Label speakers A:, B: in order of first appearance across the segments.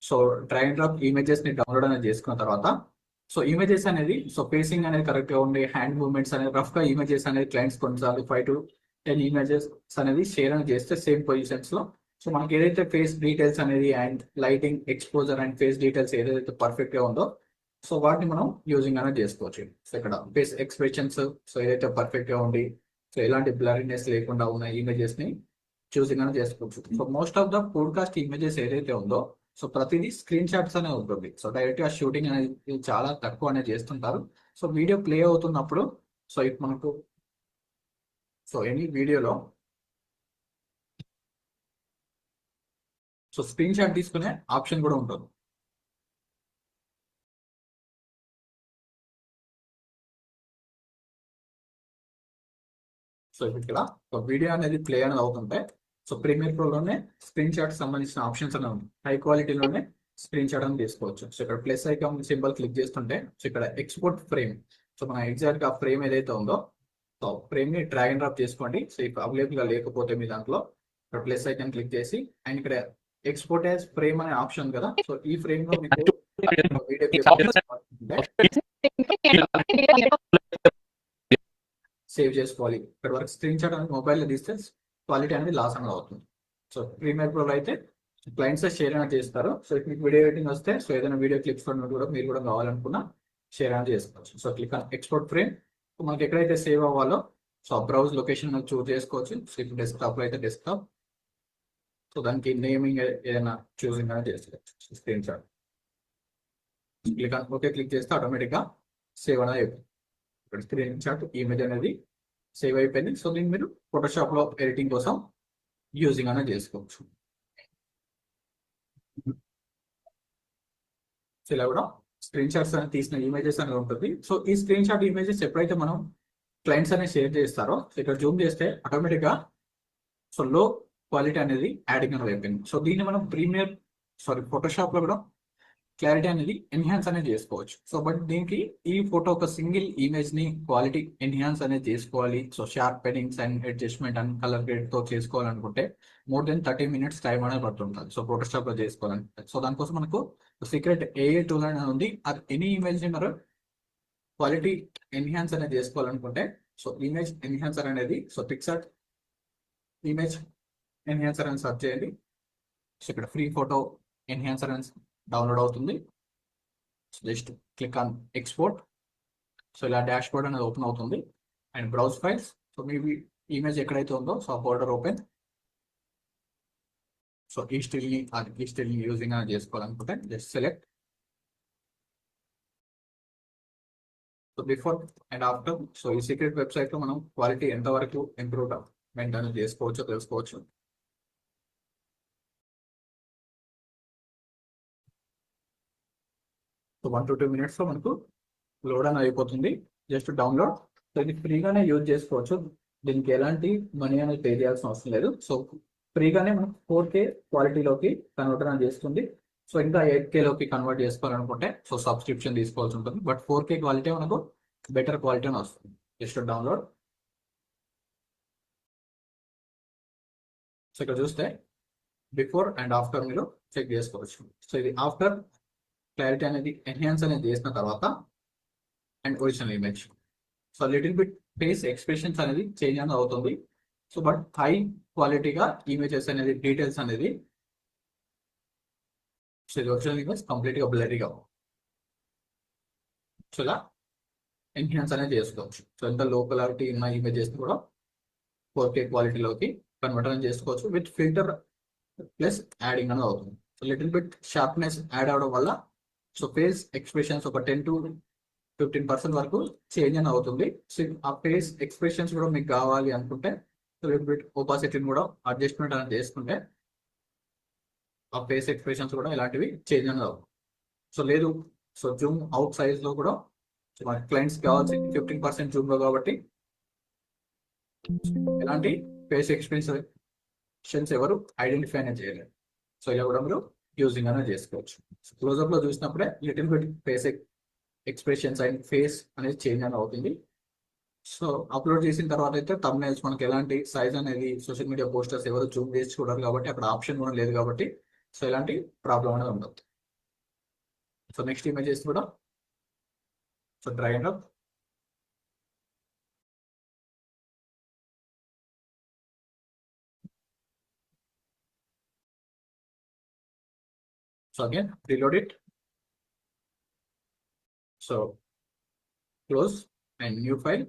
A: So drag and drop images ని download అనేది చేసుకున్న తర్వాత సో ఇమేజెస్ అనేది సో పేసింగ్ అనేది కరెక్ట్ గా ఉండి హ్యాండ్ మూవ్మెంట్స్ అనేది రఫ్ గా ఇమేజెస్ అనేది క్లయింట్స్ కొన్నిసార్లు 5 to 10 ఇమేజెస్ అనేది షేర్ అనేది చేస్తే సేమ్ పొజిషన్స్ లో సో మనకి ఏదైతే ఫేస్ డీటెయిల్స్ అనేది and lighting exposure and face details ఏదైతే పర్ఫెక్ట్ గా ఉందో సో వాటిని మనం యూజింగ్ అనేది చేసుకోవచ్చు. సో ఇక్కడ ఫేస్ ఎక్స్ప్రెషన్స్ సో ఏదైతే పర్ఫెక్ట్ గా ఉండి సో ఎలాంటి బ్లరీనెస్ లేకుండా ఉన్న ఇమేజెస్ ని చూసింగ్ అనేది చేసుకోవచ్చు. So most of the podcast images ఏదైతే ఉందో సో ప్రతిదీ స్క్రీన్ షాట్స్ అనే ఉంటుంది. సో డైరెక్ట్ గా షూటింగ్ అనేది చాలా తక్కువ అనేది చేస్తుంటారు. సో వీడియో ప్లే అవుతున్నప్పుడు సో ఇప్పుడు మనకు సో ఎనీ వీడియోలో సో స్క్రీన్ షాట్ తీసుకునే ఆప్షన్ కూడా ఉంటుంది. సో ఇక్కడ ఒక వీడియో అనేది ప్లే అనేది అవుతుంటే సో ప్రీమియర్ ప్రోలోనే స్క్రీన్ షాట్ సంబంధించిన ఆప్షన్స్ అనేవి ఉంటాయి. హై క్వాలిటీలోనే స్క్రీన్ షాట్ అని తీసుకోవచ్చు. సో ఇక్కడ ప్లస్ ఐకాన్ సింబల్ క్లిక్ చేస్తుంటే సో ఇక్కడ ఎక్స్పోర్ట్ ఫ్రేమ్ సో మన ఎగ్జాక్ట్ గా ఫ్రేమ్ ఏదైతే ఉందో సో ఫ్రేమ్ ని డ్రాగ్ అండ్ డ్రాప్ చేసుకోండి. సో ఇప్పుడు అవైలబుల్ గా లేకపోతే మీ దాంట్లో ఇక్కడ ప్లస్ ఐకాన్ క్లిక్ చేసి అండ్ ఇక్కడ ఎక్స్పోర్ట్ యాజ్ ఫ్రేమ్ అనే ఆప్షన్ కదా. సో ఈ ఫ్రేమ్ లో మీకు వీడియో సేవ్ చేసుకోవాలి. ఇక్కడ వరకు స్క్రీన్ షాట్ అనేది మొబైల్లో తీస్తే క్వాలిటీ అనేది లాస్ అనేది అవుతుంది. సో ప్రీమియర్ ప్రోలో అయితే క్లయింట్స్ షేర్ అనేది చేస్తారు. సో మీకు వీడియో ఎడిటింగ్ వస్తే సో ఏదైనా వీడియో క్లిప్స్ కూడా మీరు కూడా కావాలనుకున్నా షేర్ అనేది చేసుకోవచ్చు. So click on export frame. మనకి ఎక్కడైతే సేవ్ అవ్వాలో సో బ్రౌజ్ లొకేషన్ చూస్ చేసుకోవచ్చు. సో ఇప్పుడు డెస్క్టాప్ లో అయితే డెస్క్టాప్ సో దానికి నేమింగ్ ఏదైనా చూసింగ్ అనేది చేసుకోవచ్చు. Screen shot click on okay click చేస్తే ఆటోమేటిక్ గా సేవ్ అనేది అయిపోతుంది. ఇక్కడ స్క్రీన్ షాట్ ఇమేజ్ అనేది సేవ్ అయిపోయింది. సో దీన్ని మీరు ఫోటోషాప్ లో ఎడిటింగ్ కోసం యూజింగ్ అనేది చేసుకోవచ్చు. సో ఇలా కూడా స్క్రీన్ షాట్స్ అనేది తీసిన ఇమేజెస్ అనేది ఉంటుంది. సో ఈ స్క్రీన్ షాట్ ఇమేజెస్ ఎప్పుడైతే మనం క్లయింట్స్ అనేది షేర్ చేస్తారో ఇక్కడ జూమ్ చేస్తే ఆటోమేటిక్ గా సో లో క్వాలిటీ అనేది యాడింగ్ అనేది అయిపోయింది. సో దీన్ని మనం ఫోటోషాప్ లో కూడా క్లారిటీ అనేది ఎన్హాన్స్ అనేది చేసుకోవచ్చు. సో బట్ దీనికి ఈ ఫోటో ఒక సింగిల్ ఇమేజ్ ని క్వాలిటీ ఎన్హాన్స్ అనేది చేసుకోవాలి. So sharpening and adjustment and colour grade తో చేసుకోవాలనుకుంటే మోర్ దెన్ 30 minutes టైం అనేది పడుతుంటుంది. సో ఫోటోషాప్ లో చేసుకోవాలంటే సో దానికోసం మనకు సీక్రెట్ ఏఏ టూల్ అనేది ఉంది. అది ఎనీ ఇమేజ్ ని మనం క్వాలిటీ ఎన్హాన్స్ అనేది చేసుకోవాలనుకుంటే సో ఇమేజ్ ఎన్హాన్సర్ అనేది సో పిక్సార్ట్ ఇమేజ్ ఎన్హాన్సర్ అని సెర్చ్ చేయండి. సో ఇక్కడ ఫ్రీ ఫోటో ఎన్హాన్సర్ అని డౌన్లోడ్ అవుతుంది. So just click on export. So ఇలా డాష్ బోర్డ్ అనేది ఓపెన్ అవుతుంది and browse files. So me image ఎక్కడైతే ఉందో సో ఫోల్డర్ ఓపెన్. సో ఈ స్టిల్ ని యూజింగ్ అని చేసుకోవాలనుకుంటే just select. So before and after so ఈ సీక్రెట్ వెబ్సైట్ లో మనం క్వాలిటీ ఎంతవరకు ఇంప్రూవ్మెంట్ అనేది చేసుకోవచ్చో తెలుసుకోవచ్చు. సో 1 to 2 minutes లో మనకు లోడ్ అని అయిపోతుంది. Just download. సో ఇది ఫ్రీగానే యూజ్ చేసుకోవచ్చు. దీనికి ఎలాంటి మనీ అనేది పే చేయాల్సిన అవసరం లేదు. సో ఫ్రీగానే మనకు 4K క్వాలిటీలోకి కన్వర్ట్ అని చేస్తుంది. సో ఇంకా 8K లోకి కన్వర్ట్ చేసుకోవాలనుకుంటే సో సబ్స్క్రిప్షన్ తీసుకోవాల్సి ఉంటుంది. బట్ 4K క్వాలిటీ మనకు బెటర్ క్వాలిటీ అని వస్తుంది. Just download. సో ఇక్కడ చూస్తే బిఫోర్ అండ్ ఆఫ్టర్ మీరు చెక్ చేసుకోవచ్చు. సో ఇది ఆఫ్టర్ క్లారిటీ అనేది ఎన్హాన్స్ అనేది చేసిన తర్వాత and original image so little bit face expressions అనేది చేంజ్ అనేది అవుతుంది. సో బట్ హై క్వాలిటీగా ఇమేజెస్ అనేది డీటెయిల్స్ అనేది సో ఇది ఒరిజినల్ ఇమేజ్ కంప్లీట్ గా బ్లరీగా సో ఇలా ఎన్హాన్స్ అనేది చేసుకోవచ్చు. సో ఎంత లో క్వాలిటీ ఉన్న ఇమేజెస్ కూడా 4K క్వాలిటీలోకి కన్వర్ట్ అనేది చేసుకోవచ్చు విత్ ఫిల్టర్ ప్లస్ యాడింగ్ అనేది అవుతుంది. So little bit sharpness add అవడం వల్ల సో ఫేస్ ఎక్స్ప్రెషన్స్ ఒక 10 to 15% వరకు చేంజ్ అని అవుతుంది. సో ఆ ఫేస్ ఎక్స్ప్రెషన్స్ కూడా మీకు కావాలి అనుకుంటే లిటిల్ బిట్ ఓపాసిటీని కూడా అడ్జస్ట్మెంట్ అనేది చేసుకుంటే ఆ ఫేస్ ఎక్స్ప్రెషన్స్ కూడా ఇలాంటివి చేంజ్ అనేది అవుతుంది. సో లేదు సో జూమ్ అవుట్ సైజ్ లో కూడా మన క్లయింట్స్ కావాల్సి 15% జూమ్ లో కాబట్టి ఎలాంటి ఫేస్ ఎక్స్ప్రెషన్స్ ఎవరు ఐడెంటిఫై అనేది చేయలేరు. సో ఇలా కూడా మీరు యూజింగ్ అనేది చేసుకోవచ్చు. క్లోజ్అప్ లో చూసినప్పుడే little bit face expressions and face అనేది చేంజ్ అనేది అవుతుంది. సో అప్లోడ్ చేసిన తర్వాత అయితే థంబ్నెయిల్స్ మనకి ఎలాంటి సైజ్ అనేది సోషల్ మీడియా పోస్టర్స్ ఎవరు జూమ్ చేసి చూడరు కాబట్టి అక్కడ ఆప్షన్ కూడా లేదు కాబట్టి సో ఎలాంటి ప్రాబ్లం అనేది ఉండదు. సో నెక్స్ట్ ఇమేజెస్ కూడా so drag and drop. So again reload it. So close and new file.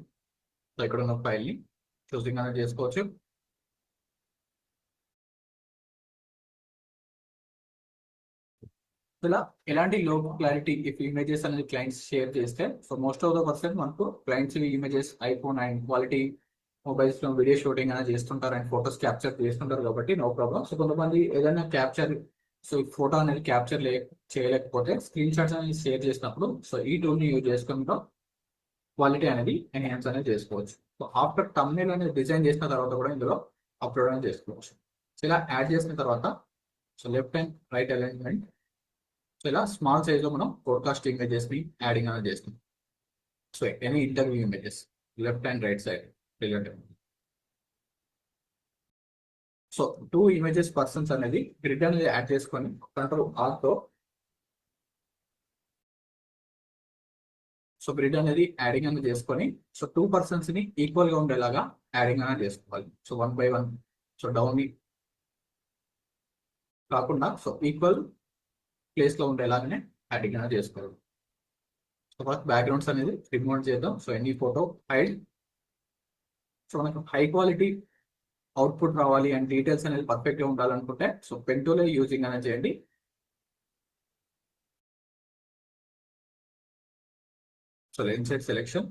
A: So ఇక్కడ ఉన్న ఫైల్ని క్లోజింగ్ అనేది చేసుకోవచ్చు. ఇలా ఎలాంటి లో క్లారిటీ ఇఫ్ ఇమేజెస్ అనేది క్లయింట్స్ షేర్ చేస్తే so most of the person మనకు clients images iPhone and quality mobiles లో వీడియో షూటింగ్ అనేది చేస్తుంటారు అండ్ ఫొటోస్ క్యాప్చర్ చేస్తుంటారు కాబట్టి నో ప్రాబ్లం. సో కొంతమంది ఏదైనా క్యాప్చర్ సో ఈ ఫోటో అనేది క్యాప్చర్ చేయలేకపోతే స్క్రీన్ షాట్స్ అనేది షేర్ చేసినప్పుడు సో ఈ టూల్ని యూజ్ చేసుకుంటూ క్వాలిటీ అనేది ఎన్హాన్స్ అనేది చేసుకోవచ్చు. సో ఆఫ్టర్ thumbnail అనేది డిజైన్ చేసిన తర్వాత కూడా ఇందులో అప్లోడ్ అనేది చేసుకోవచ్చు. సో ఇలా యాడ్ చేసిన తర్వాత so left and right alignment. So ఇలా స్మాల్ సైజ్ లో మనం పోడ్కాస్ట్ ఇమేజెస్ ని యాడింగ్ అనేది చేస్తాం. So any interview images left and right side relative. So 2 images persons అనేది గ్రిడ్ అనేది యాడ్ చేసుకొని కంట్రోల్ ఆల్తో సో గ్రిడ్ అనేది యాడింగ్ అనేది చేసుకొని సో 2 పర్సన్స్ ని ఈక్వల్ గా ఉండేలాగా యాడింగ్ అనేది చేసుకోవాలి. సో 1 by 1 సో డౌన్ కాకుండా సో ఈక్వల్ ప్లేస్ లో ఉండేలాగానే యాడింగ్ అనేది చేసుకోవాలి. సో ఫస్ట్ బ్యాక్గ్రౌండ్స్ అనేది రిమూవ్ చేద్దాం. So any photo hide. So మనకు హై క్వాలిటీ అవుట్పుట్ రావాలి అండ్ డీటెయిల్స్ అనేది పర్ఫెక్ట్ గా ఉండాలనుకుంటే సో పెన్ టూల్ యూజింగ్ అనేది చేయండి. So inside selection.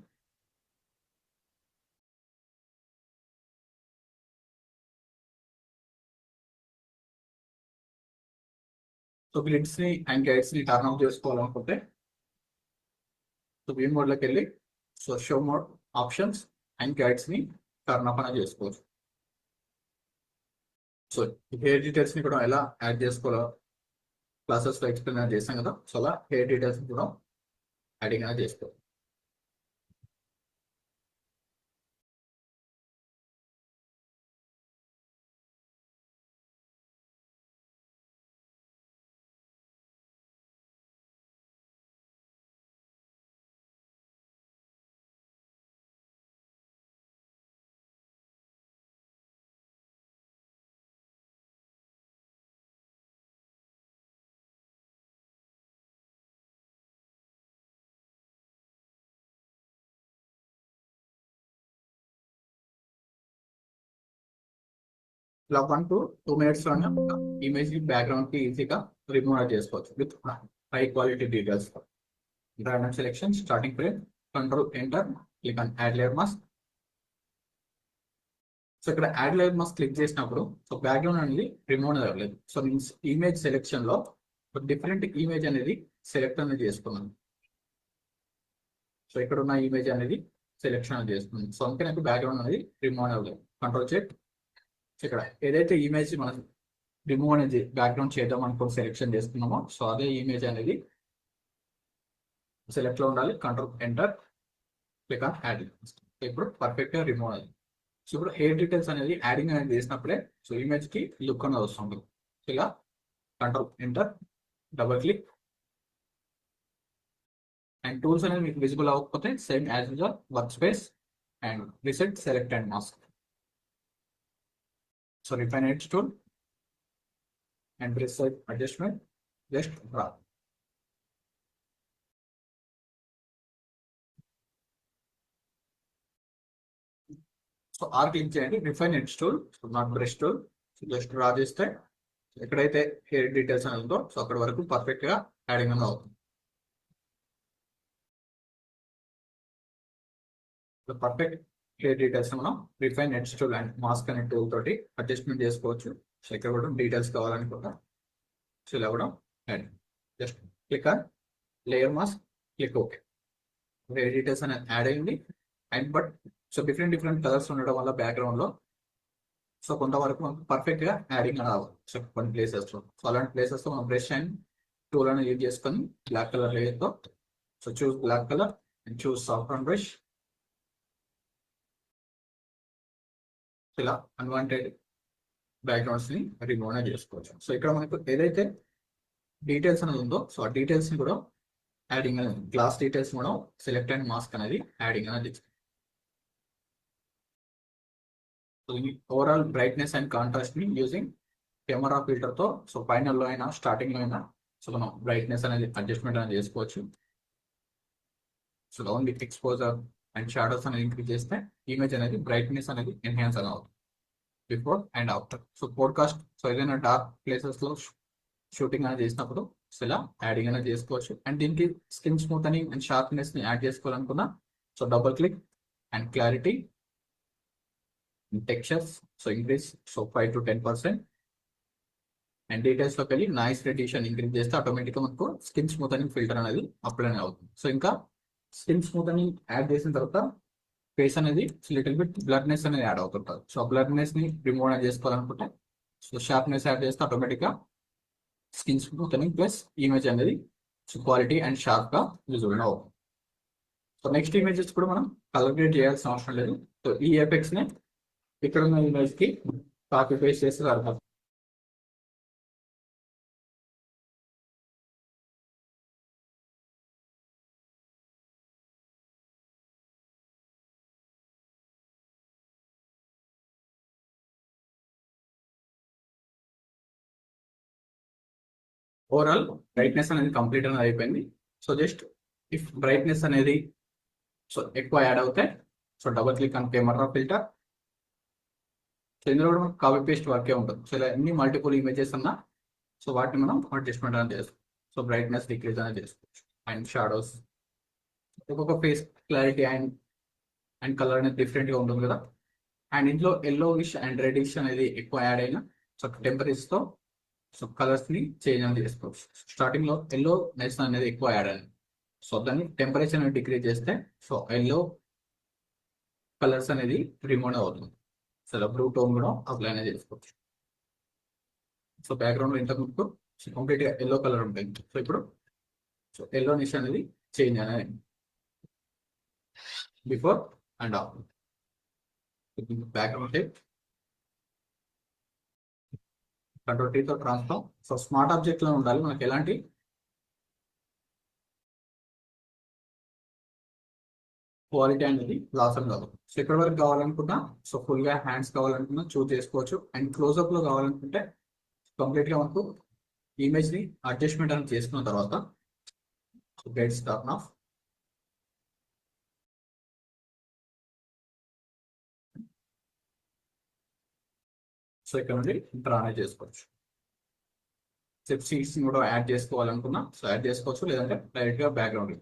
A: So grids ని అండ్ గైడ్స్ ని టర్న్ ఆఫ్ చేసుకోవాలనుకుంటే సో వ్యూ మోడ్ లోకి వెళ్ళి so show mode options and guides ని టర్న్ ఆఫ్ అనేది చేసుకోవచ్చు. సో హెయిర్ డీటెయిల్స్ ని కూడా ఎలా యాడ్ చేసుకోవాలో క్లాసెస్ లో ఎక్స్ప్లెయిన్ చేస్తాం కదా. సో అలా హెయిర్ డీటెయిల్స్ కూడా యాడింగ్ అనేది చేసుకోవాలి. ఇలా 1 to 2 minutes లోనే ఇమేజ్ బ్యాక్గ్రౌండ్ కి ఈజీగా రిమూవ్ చేసుకోవచ్చు with high quality details. Random selection starting frame control enter click on add layer mask. So ఇక్కడ యాడ్ లేయర్ మాస్క్ క్లిక్ చేసినప్పుడు సో బ్యాక్గ్రౌండ్ అనేది రిమూవ్ అనేది అవ్వలేదు. సో మీన్స్ ఇమేజ్ సెలెక్షన్ లో డిఫరెంట్ ఇమేజ్ అనేది సెలెక్ట్ అనేది చేసుకున్నాను. సో ఇక్కడ ఉన్న ఇమేజ్ అనేది సెలెక్షన్ అనేది చేసుకున్నాను. సో అందుకే నాకు బ్యాక్గ్రౌండ్ అనేది రిమూవ్ అవ్వలేదు. Control check. ఇక్కడ ఏదైతే ఇమేజ్ మనం రిమూవ్ అనేది బ్యాక్గ్రౌండ్ చేద్దాం అనుకుని సెలెక్షన్ చేసుకున్నామో సో అదే ఇమేజ్ అనేది సెలెక్ట్ లో ఉండాలి. Control enter click on add. ఇప్పుడు పర్ఫెక్ట్ గా రిమూవ్ అయ్యింది. సో ఇప్పుడు హెయిర్ డీటెయిల్స్ అనేది యాడింగ్ అనేది చేసినప్పుడే సో ఇమేజ్ కి లుక్ అనేది వస్తుంది. ఇలా control enter double click and tools అనేది మీకు విజిబుల్ అవ్వకపోతే same as usual work space and reset select and mask. So refine edge tool and brush size adjustment, just draw. So or click చేయండి. Refine edge tool, so not brush tool. So just draw చేస్తే ఎక్కడైతే hair details అని ఉందో so అక్కడ వరకు perfect గా adding అనేది అవుతుంది. పర్ఫెక్ట్ హెయిర్ డీటెయిల్స్ మనం refine edge tool and mask అనే టూల్ తోటి అడ్జస్ట్మెంట్ చేసుకోవచ్చు. సో ఇక్కడ కూడా డీటెయిల్స్ కావాలనుకుంటా సో ఇలా కూడా just click on layer mask, click okay. Hair details అనేది యాడ్ అయింది and but so different colours ఉండడం వల్ల బ్యాక్గ్రౌండ్ లో సో కొంతవరకు మనకు పర్ఫెక్ట్ గా యాడింగ్ అని అవ్వాలి. సో కొన్ని ప్లేసెస్ లో సో అలాంటి ప్లేసెస్ లో మనం బ్రష్ అండ్ టూల్ అనేది యూజ్ చేసుకొని బ్లాక్ కలర్ లేయర్ తో so choose black colour and choose soft on brush. ఇలా అన్వాంటెడ్ బ్యాక్గ్రౌండ్స్ ని రిమూవ్ అనేది చేసుకోవచ్చు. సో ఇక్కడ మనకు ఏదైతే డీటెయిల్స్ అనేది ఉందో సో ఆ డీటెయిల్స్ ని కూడా యాడింగ్ అనేది క్లాస్ డీటెయిల్స్ మనం సెలెక్ట్ అండ్ మాస్క్ అనేది యాడింగ్ అనేది ఓవరాల్ బ్రైట్నెస్ అండ్ కాంట్రాస్ట్ ని యూజింగ్ కెమెరా ఫిల్టర్ తో సో ఫైనల్ లో అయినా స్టార్టింగ్ లో అయినా సో మనం బ్రైట్నెస్ అనేది అడ్జస్ట్మెంట్ అనేది చేసుకోవచ్చు. So only exposure and shadows అనేది ఇంక్రీజ్ చేస్తే ఇమేజ్ అనేది బ్రైట్నెస్ అనేది ఎన్హాన్స్ అని అవుతుంది before and after. So podcast so ఏదైనా డార్క్ ప్లేసెస్ లో షూటింగ్ అనేది చేసినప్పుడు సో ఇలా యాడింగ్ అనేది చేసుకోవచ్చు. అండ్ దీనికి స్కిన్ స్మూత్ అని అండ్ షార్ప్నెస్ ని యాడ్ చేసుకోవాలనుకున్నా so double click and clarity textures so increase so 5 to 10%. And details లోకి వెళ్ళి నాయిస్ రెడ్యూషన్ ఇంక్రీజ్ చేస్తే ఆటోమేటిక్ గా మనకు స్కిన్ స్మూతనింగ్ ఫిల్టర్ అనేది అప్లై అవుతుంది. సో ఇంకా స్కిన్ స్మూతనింగ్ యాడ్ చేసిన తర్వాత ఫేస్ అనేది లిటిల్ బిట్ బ్లర్నెస్ అనేది యాడ్ అవుతుంటుంది. సో బ్లర్నెస్ ని రిమూవ్ అనేది చేసుకోవాలనుకుంటే సో షార్ప్నెస్ యాడ్ చేస్తే ఆటోమేటిక్ గా స్కిన్ స్మూతనింగ్ ప్లస్ ఇమేజ్ అనేది సో క్వాలిటీ అండ్ షార్ప్ గా విజువల్ అవుతుంది. సో నెక్స్ట్ ఇమేజెస్ కూడా మనం కలర్ గ్రేడ్ చేయాల్సిన అవసరం లేదు. సో ఈ ఎఫెక్ట్స్ ని ఇక్కడ ఉన్న ఇమేజ్ కి కాపీ పేస్ట్ చేస్తే సరిపోతుంది. ఓవరాల్ బ్రైట్నెస్ అనేది కంప్లీట్ అనేది అయిపోయింది. సో జస్ట్ ఇఫ్ బ్రైట్నెస్ అనేది సో ఎక్కువ యాడ్ అవుతాయి so double click on camera filter. So ఇందులో కూడా మనకు కాపీ పేస్ట్ వర్కే ఉంటుంది. సో ఇలా ఎన్ని మల్టిపుల్ ఇమేజెస్ ఉన్నా సో వాటిని మనం అడ్జస్ట్మెంట్ అనేది చేసుకోవచ్చు. సో బ్రైట్నెస్ డిక్రీజ్ అనేది చేసుకోవచ్చు. అండ్ షాడోస్ ఒక్కొక్క ఫేస్ క్లారిటీ అండ్ కలర్ అనేది డిఫరెంట్గా ఉంటుంది కదా. అండ్ ఇందులో ఎల్లోయిష్ అండ్ రెడిష్ అనేది ఎక్కువ యాడ్ అయినా సో టెంపరేచర్తో సో కలర్స్ ని చేంజ్ అనేది చేసుకోవచ్చు. స్టార్టింగ్ లో ఎల్లో నెస్ అనేది ఎక్కువ యాడ్ అయింది. సో దాన్ని టెంపరేచర్ అనేది డిక్రీజ్ చేస్తే సో ఎల్లో కలర్స్ అనేది రిమూవ్ అవుతుంది. సో బ్లూ టోన్ కూడా అప్లై అనేది చేసుకోవచ్చు. సో బ్యాక్గ్రౌండ్ లో ఇంతకు ముందు సో కంప్లీట్ గా ఎల్లో కలర్ ఉంటుంది. సో ఇప్పుడు సో ఎల్లో నిష్ అనేది చేంజ్ అనేది before and after. Background type control టీతో ట్రాన్స్ఫార్మ్. సో స్మార్ట్ ఆబ్జెక్ట్ లో ఉండాలి, మనకి ఎలాంటి క్వాలిటీ అనేది లాస్ అని కాదు. సో ఎక్కడి వరకు కావాలనుకున్నా సో ఫుల్ గా హ్యాండ్స్ కావాలనుకున్నా చూస్ చేసుకోవచ్చు. అండ్ క్లోజ్అప్ లో కావాలనుకుంటే కంప్లీట్ గా మనకు ఇమేజ్ ని అడ్జస్ట్మెంట్ అని చేసుకున్న తర్వాత so guides turn off. So ఇక్కడ నుండి డ్రా అనేది చేసుకోవచ్చు. స్టెప్ సీట్స్ కూడా యాడ్ చేసుకోవాలనుకున్నా సో యాడ్ చేసుకోవచ్చు, లేదంటే డైరెక్ట్ గా background.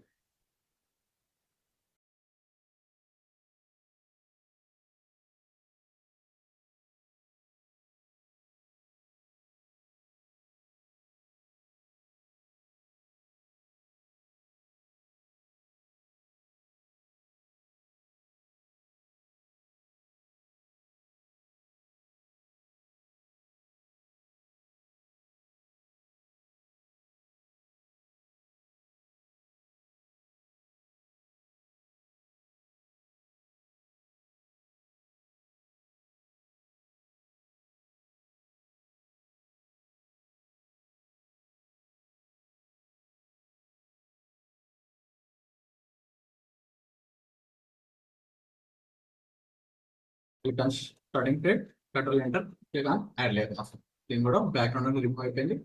A: Click on starting plate, control enter, click on add layer mask. దీని కూడా బ్యాక్గ్రౌండ్ అనేది రిమూవ్ అయిపోయింది.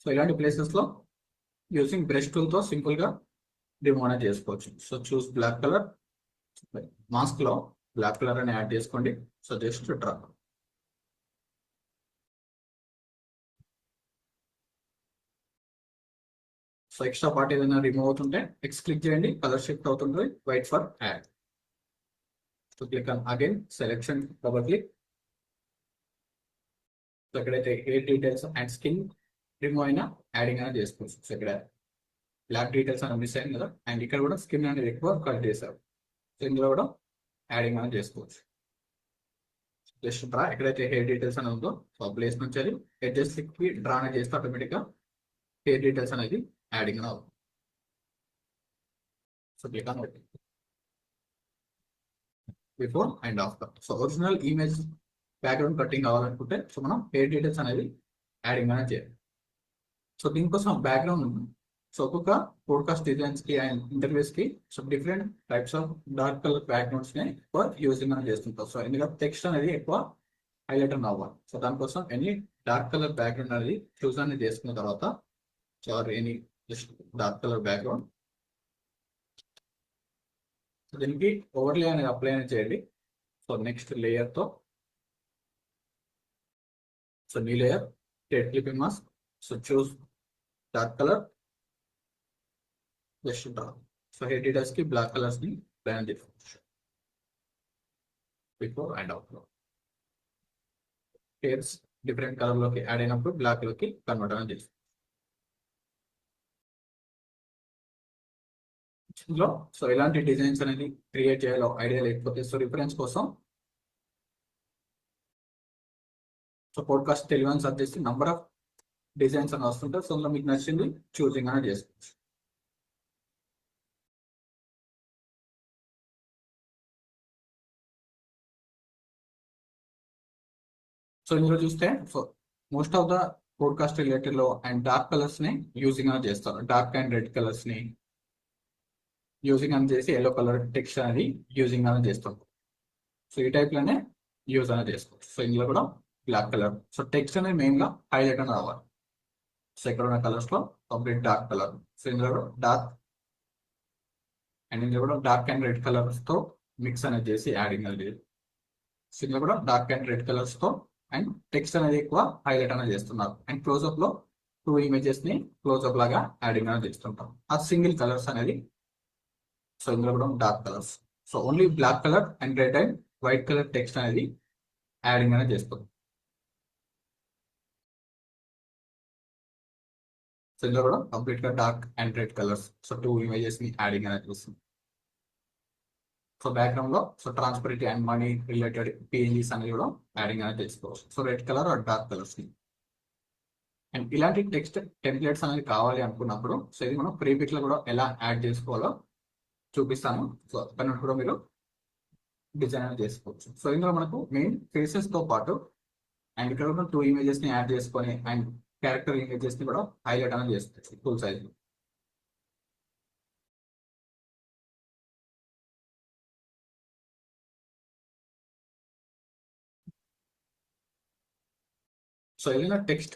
A: సో ఇలాంటి ప్లేసెస్ లో యూజింగ్ బ్రష్ టూల్ తో సింపుల్ గా రిమూవ్ అనేది చేసుకోవచ్చు. So choose black colour, mask లో బ్లాక్ కలర్ అని యాడ్ చేసుకోండి. So just draw. So extra part ఏదైనా రిమూవ్ అవుతుంటే ఎక్స్ క్లిక్ చేయండి, కలర్ షిఫ్ట్ అవుతుంది, white for add. So click on again selection, double click. So ఎక్కడైతే hair details and skin remove అయినా adding అనేది చేసుకోవచ్చు. సో ఇక్కడ బ్లాక్ డీటెయిల్స్ అనేది మిస్ అయింది కదా, అండ్ ఇక్కడ కూడా స్కిన్ అనేది ఎక్కువ కట్ చేశారు. సో ఇందులో కూడా యాడింగ్ అనేది చేసుకోవచ్చు. జస్ట్ డ్రా, ఎక్కడైతే హెయిర్ డీటెయిల్స్ అనేది ఉందో సో ప్లేస్ నుంచి అది ఎడ్జెస్ కి డ్రా అనేది చేస్తే ఆటోమేటిక్ గా హెయిర్ డీటెయిల్స్ అనేది యాడింగ్ అని అవుతుంది. So click on okay. Before and after. So original image background cutting కావాలనుకుంటే సో మనం హెయిర్ డీటెయిల్స్ అనేది యాడింగ్ అనేది చేయాలి. సో దీనికోసం బ్యాక్గ్రౌండ్ సో ఒక్కొక్క పోడ్కాస్ట్ డిజైన్స్ కి అండ్ ఇంటర్వ్యూస్ కి so different types of dark colour backgrounds ని ఎక్కువ యూజింగ్ అని చేస్తుంటాం. సో ఎందుకంటే టెక్స్ట్ అనేది ఎక్కువ హైలైట్ అని అవ్వాలి. సో దానికోసం ఎనీ డార్క్ కలర్ బ్యాక్గ్రౌండ్ అనేది చూస్ అనేది చేసుకున్న తర్వాత so any just dark colour background దీనికి ఓవర్లే అనేది అప్లై అనేది చేయండి. సో నెక్స్ట్ లేయర్ తో so new layer create clipping mask. So choose dark colour just draw. So head details కి బ్లాక్ కలర్స్ ని ప్లాన్ చేసుకోవచ్చు before and out. Hairs different colour లోకి add అయినప్పుడు బ్లాక్ లోకి కన్వర్ట్ అనేది చేస్తాం. ఇందులో సో ఎలాంటి డిజైన్స్ అనేది క్రియేట్ చేయాలో ఐడియా లేకపోతే సో రిఫరెన్స్ కోసం సో పోడ్కాస్ట్ తెలుగు అని సర్చ్ చేసి నంబర్ ఆఫ్ డిజైన్స్ అని వస్తుంటాయి. సో అందులో మీకు నచ్చింది చూసింగ్ అనేది చేసుకోవచ్చు. సో ఇందులో చూస్తే so most of the podcast related లో అండ్ డార్క్ కలర్స్ ని యూజింగ్ అని చేస్తారు. డార్క్ అండ్ రెడ్ కలర్స్ ని యూజింగ్ అని చేసి ఎల్లో కలర్ టెక్స్ట్ అనేది యూజింగ్ అని చేస్తాం. సో ఈ టైప్ లోనే యూజ్ అనేది చేసుకోవచ్చు. సో ఇందులో కూడా బ్లాక్ కలర్ సో టెక్స్ట్ అనేది మెయిన్ గా హైలైట్ అని రావాలి. సో ఇక్కడ ఉన్న కలర్స్ లో కంప్లీట్ డార్క్ కలర్. సో ఇందులో కూడా డార్క్ అండ్ ఇందులో కూడా డార్క్ అండ్ రెడ్ కలర్స్ తో మిక్స్ అనేది చేసి యాడింగ్ అనేది. సో ఇందులో కూడా డార్క్ అండ్ రెడ్ కలర్స్ తో అండ్ టెక్స్ట్ అనేది ఎక్కువ హైలైట్ అనేది చేస్తున్నారు. అండ్ క్లోజ్అప్ లో 2 ఇమేజెస్ ని క్లోజ్అప్ లాగా యాడింగ్ అనేది చేస్తుంటాం. ఆ సింగిల్ కలర్స్ అనేది సో ఇందులో కూడా dark colours. So only black colour and red and white colour text అనేది యాడింగ్ అనేది చేస్తాం. సో ఇందులో కూడా కంప్లీట్ గా dark and red colours so 2 images ని యాడింగ్ అనేది చేస్తుంది. సో బ్యాక్గ్రౌండ్ లో so transparent and money related pages అనేది కూడా యాడింగ్ అనేది చేసుకోవచ్చు. So red colour or dark colours ని. అండ్ ఇలాంటి టెక్స్ట్ టెంప్లెట్స్ అనేది కావాలి అనుకున్నప్పుడు సో ఇది మనం ప్రీపిక్ లో కూడా ఎలా యాడ్ చేసుకోవాలో చూపిస్తాను. సో అక్కడ నుండి కూడా మీరు డిజైన్ అనేది చేసుకోవచ్చు. సో ఇందులో మనకు మెయిన్ ఫేసెస్ తో పాటు అండ్ ఇక్కడ ఉన్న 2 ఇమేజెస్ ని యాడ్ చేసుకొని అండ్ క్యారెక్టర్ ఇమేజెస్ ని కూడా హైలైట్ అనేది చేసుకోవచ్చు ఫుల్ సైజ్. సో ఏదైనా text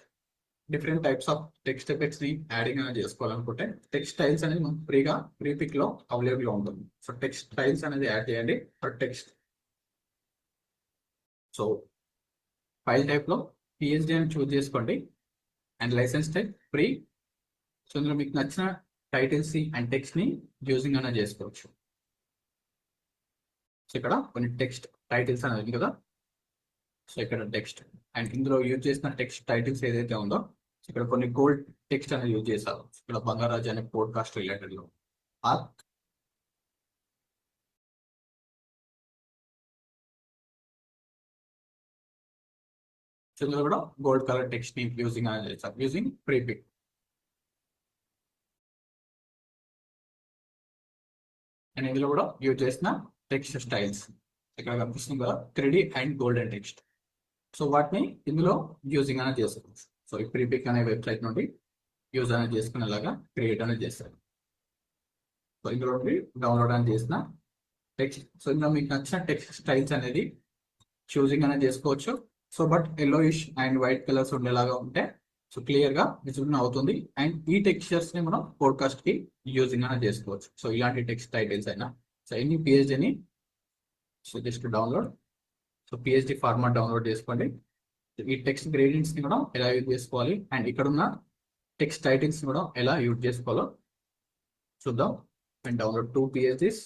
A: different types of text effects ని యాడింగ్ అనేది చేసుకోవాలనుకుంటే టెక్స్ట్ స్టైల్స్ అనేది మనకు ఫ్రీగా ప్రీపిక్ లో అవైలబుల్ గా ఉంటుంది. సో టెక్స్ట్ స్టైల్స్ అనేది యాడ్ చేయండి for text. So file type లో పిఎస్డి అని చూస్ చేసుకోండి and licence type free. So ఇందులో మీకు నచ్చిన టైటిల్స్ అండ్ టెక్స్ట్ ని యూజింగ్ అనేది చేసుకోవచ్చు. సో ఇక్కడ కొన్ని టెక్స్ట్ టైటిల్స్ అనేది ఉంది కదా. సో ఇక్కడ టెక్స్ట్ అండ్ ఇందులో యూజ్ చేసిన టెక్స్ట్ టైటిల్స్ ఏదైతే ఉందో ఇక్కడ కొన్ని గోల్డ్ టెక్స్ట్ అనేది యూజ్ చేశారు. ఇక్కడ బంగారాజు అనే పోడ్కాస్ట్ రిలేటెడ్ లో ఆర్క్ ఇందులో కూడా గోల్డ్ కలర్ టెక్స్ట్ ని యూజింగ్ అనేది చేశారు యూజింగ్ ప్రీపిక్. అండ్ ఇందులో కూడా యూజ్ చేసిన టెక్స్ట్ స్టైల్స్ ఇక్కడ కనిపిస్తుంది కదా 3D and golden text. So వాటిని ఇందులో యూజింగ్ అనేది చేసుకోవచ్చు. సో ఈ ప్రీపిక్ అనే వెబ్సైట్ నుండి యూజ్ అనేది చేసుకునేలాగా క్రియేట్ అనేది చేస్తారు. సో ఇందులో నుండి డౌన్లోడ్ అనేది చేసిన టెక్స్ట్. సో ఇందులో మీకు నచ్చిన టెక్స్ట్ స్టైల్స్ అనేది చూజింగ్ అనేది చేసుకోవచ్చు. So but yellowish and white colours ఉండేలాగా ఉంటే సో క్లియర్ గా విజిబుల్ అవుతుంది. అండ్ ఈ టెక్స్చర్స్ ని మనం పోడ్కాస్ట్ కి యూజింగ్ అనేది చేసుకోవచ్చు. సో ఇలాంటి టెక్స్ట్ టైటిల్స్ అయినా సో ఎన్ని పిహెచ్డిని so just download. So PhD format download చేసుకోండి. ఈ టెక్స్ట్ గ్రేడియంట్స్ ని కూడా ఎలా యూజ్ చేసుకోవాలి అండ్ ఇక్కడ ఉన్న టెక్స్ట్ టైటిల్స్ ని కూడా ఎలా యూజ్ చేసుకోవాలో చూద్దాం. And download 2 PhDs.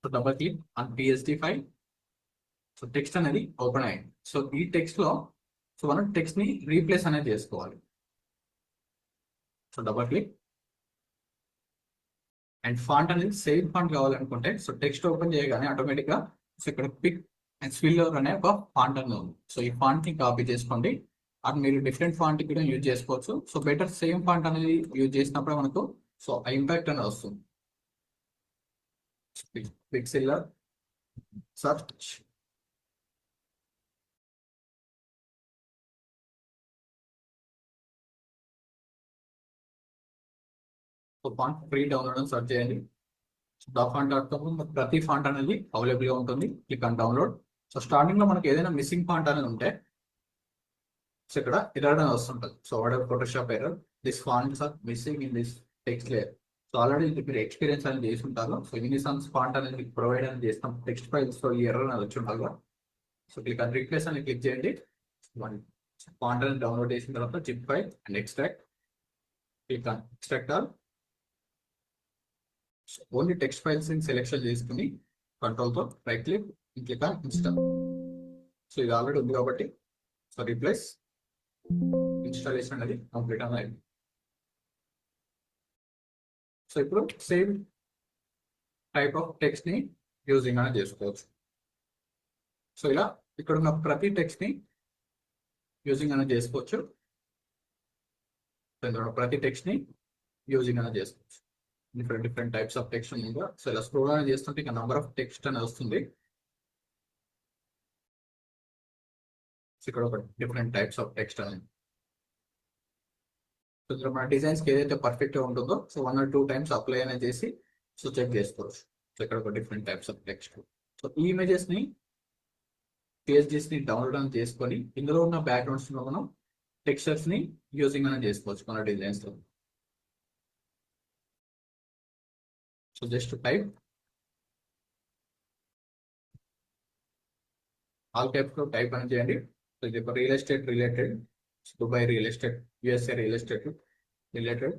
A: So double click on PhD file. So text అనేది ఓపెన్ అయ్యింది. సో ఈ టెక్స్ట్ లో సో మనం టెక్స్ట్ ని రీప్లేస్ అనేది చేసుకోవాలి. So double click and font అనేది సేమ్ ఫాంట్ కావాలనుకుంటే సో టెక్స్ట్ ఓపెన్ చేయగానే ఆటోమేటిక్ గా సో ఇక్కడ పిక్ అండ్ స్విల్లర్ అనే ఒక ఫాంట్ అనేది ఉంది. సో ఈ ఫాంట్ ని కాపీ చేసుకోండి. అది మీరు డిఫరెంట్ ఫాంట్ కూడా యూజ్ చేసుకోవచ్చు. సో బెటర్ సేమ్ ఫాంట్ అనేది యూజ్ చేసినప్పుడు మనకు సో ఆ ఇంపాక్ట్ అనేది వస్తుంది. Pixlr search. So font free download అని సెర్చ్ చేయండి. డాఫాంట్.com ప్రతి ఫాంట్ అనేది అవైలబుల్ గా ఉంటుంది. Click on download. So starting లో మనకి ఏదైనా మిస్సింగ్ ఫాంట్ అనేది ఉంటే సో ఇక్కడ ఎర్రర్ అనేది వస్తుంటుంది. So what Photoshop error, this fonts are missing in this text layer. So already మీరు ఎక్స్పీరియన్స్ అనేది చేసి ఉంటారు. సో యూనిసాన్స్ ఫాంట్ అనేది మీకు ప్రొవైడ్ అనేది చేస్తాం టెక్స్ట్ ఫైల్స్ లో, ఈ ఎర్రర్ అనేది వచ్చి ఉంటుంది కదా. సో క్లిక్ ఆన్ రీప్లేస్ అని క్లిక్ చేయండి. ఫాంట్ అనేది డౌన్లోడ్ చేసిన తర్వాత zip file and extract. Click on extract all. Only text files selection చేసుకుని కంట్రోల్తో right click, click on install. So ఇది ఆల్రెడీ ఉంది కాబట్టి సో రీప్లేస్, ఇన్స్టాలేషన్ అనేది కంప్లీట్ అనేది. సో ఇప్పుడు సేమ్ టైప్ ఆఫ్ టెక్స్ట్ ని యూజింగ్ అనేది చేసుకోవచ్చు. సో ఇలా ఇక్కడ ఉన్న ప్రతి టెక్స్ట్ ని యూజింగ్ అనేది చేసుకోవచ్చు. ప్రతి టెక్స్ట్ ని యూజింగ్ అనేది చేసుకోవచ్చు. డిఫరెంట్ టైప్స్ ఆఫ్ టెక్స్ట్ ఉంది. సో ఇలా స్క్రోల్ అనేది చేస్తుంటే ఇంకా నంబర్ ఆఫ్ టెక్స్ట్ అనేది వస్తుంది. సో ఇక్కడ ఒక డిఫరెంట్ టైప్స్ ఆఫ్ టెక్స్ట్ అనేది. సో మన డిజైన్స్ కి ఏదైతే పర్ఫెక్ట్ గా ఉంటుందో సో 1 or 2 times అప్లై అనేది చేసి సో చెక్ చేసుకోవచ్చు. సో ఇక్కడ ఒక different types of text. So ఈ ఇమేజెస్ ని, పేజెస్ ని డౌన్లోడ్ అని చేసుకొని ఇందులో ఉన్న బ్యాక్గ్రౌండ్స్ లో మనం టెక్స్చర్స్ ని యూజింగ్ అనేది చేసుకోవచ్చు మన డిజైన్స్ లో. So just type all types లో టైప్ అని చేయండి. సో ఇది ఒక real estate related, Dubai real estate, USA real estate related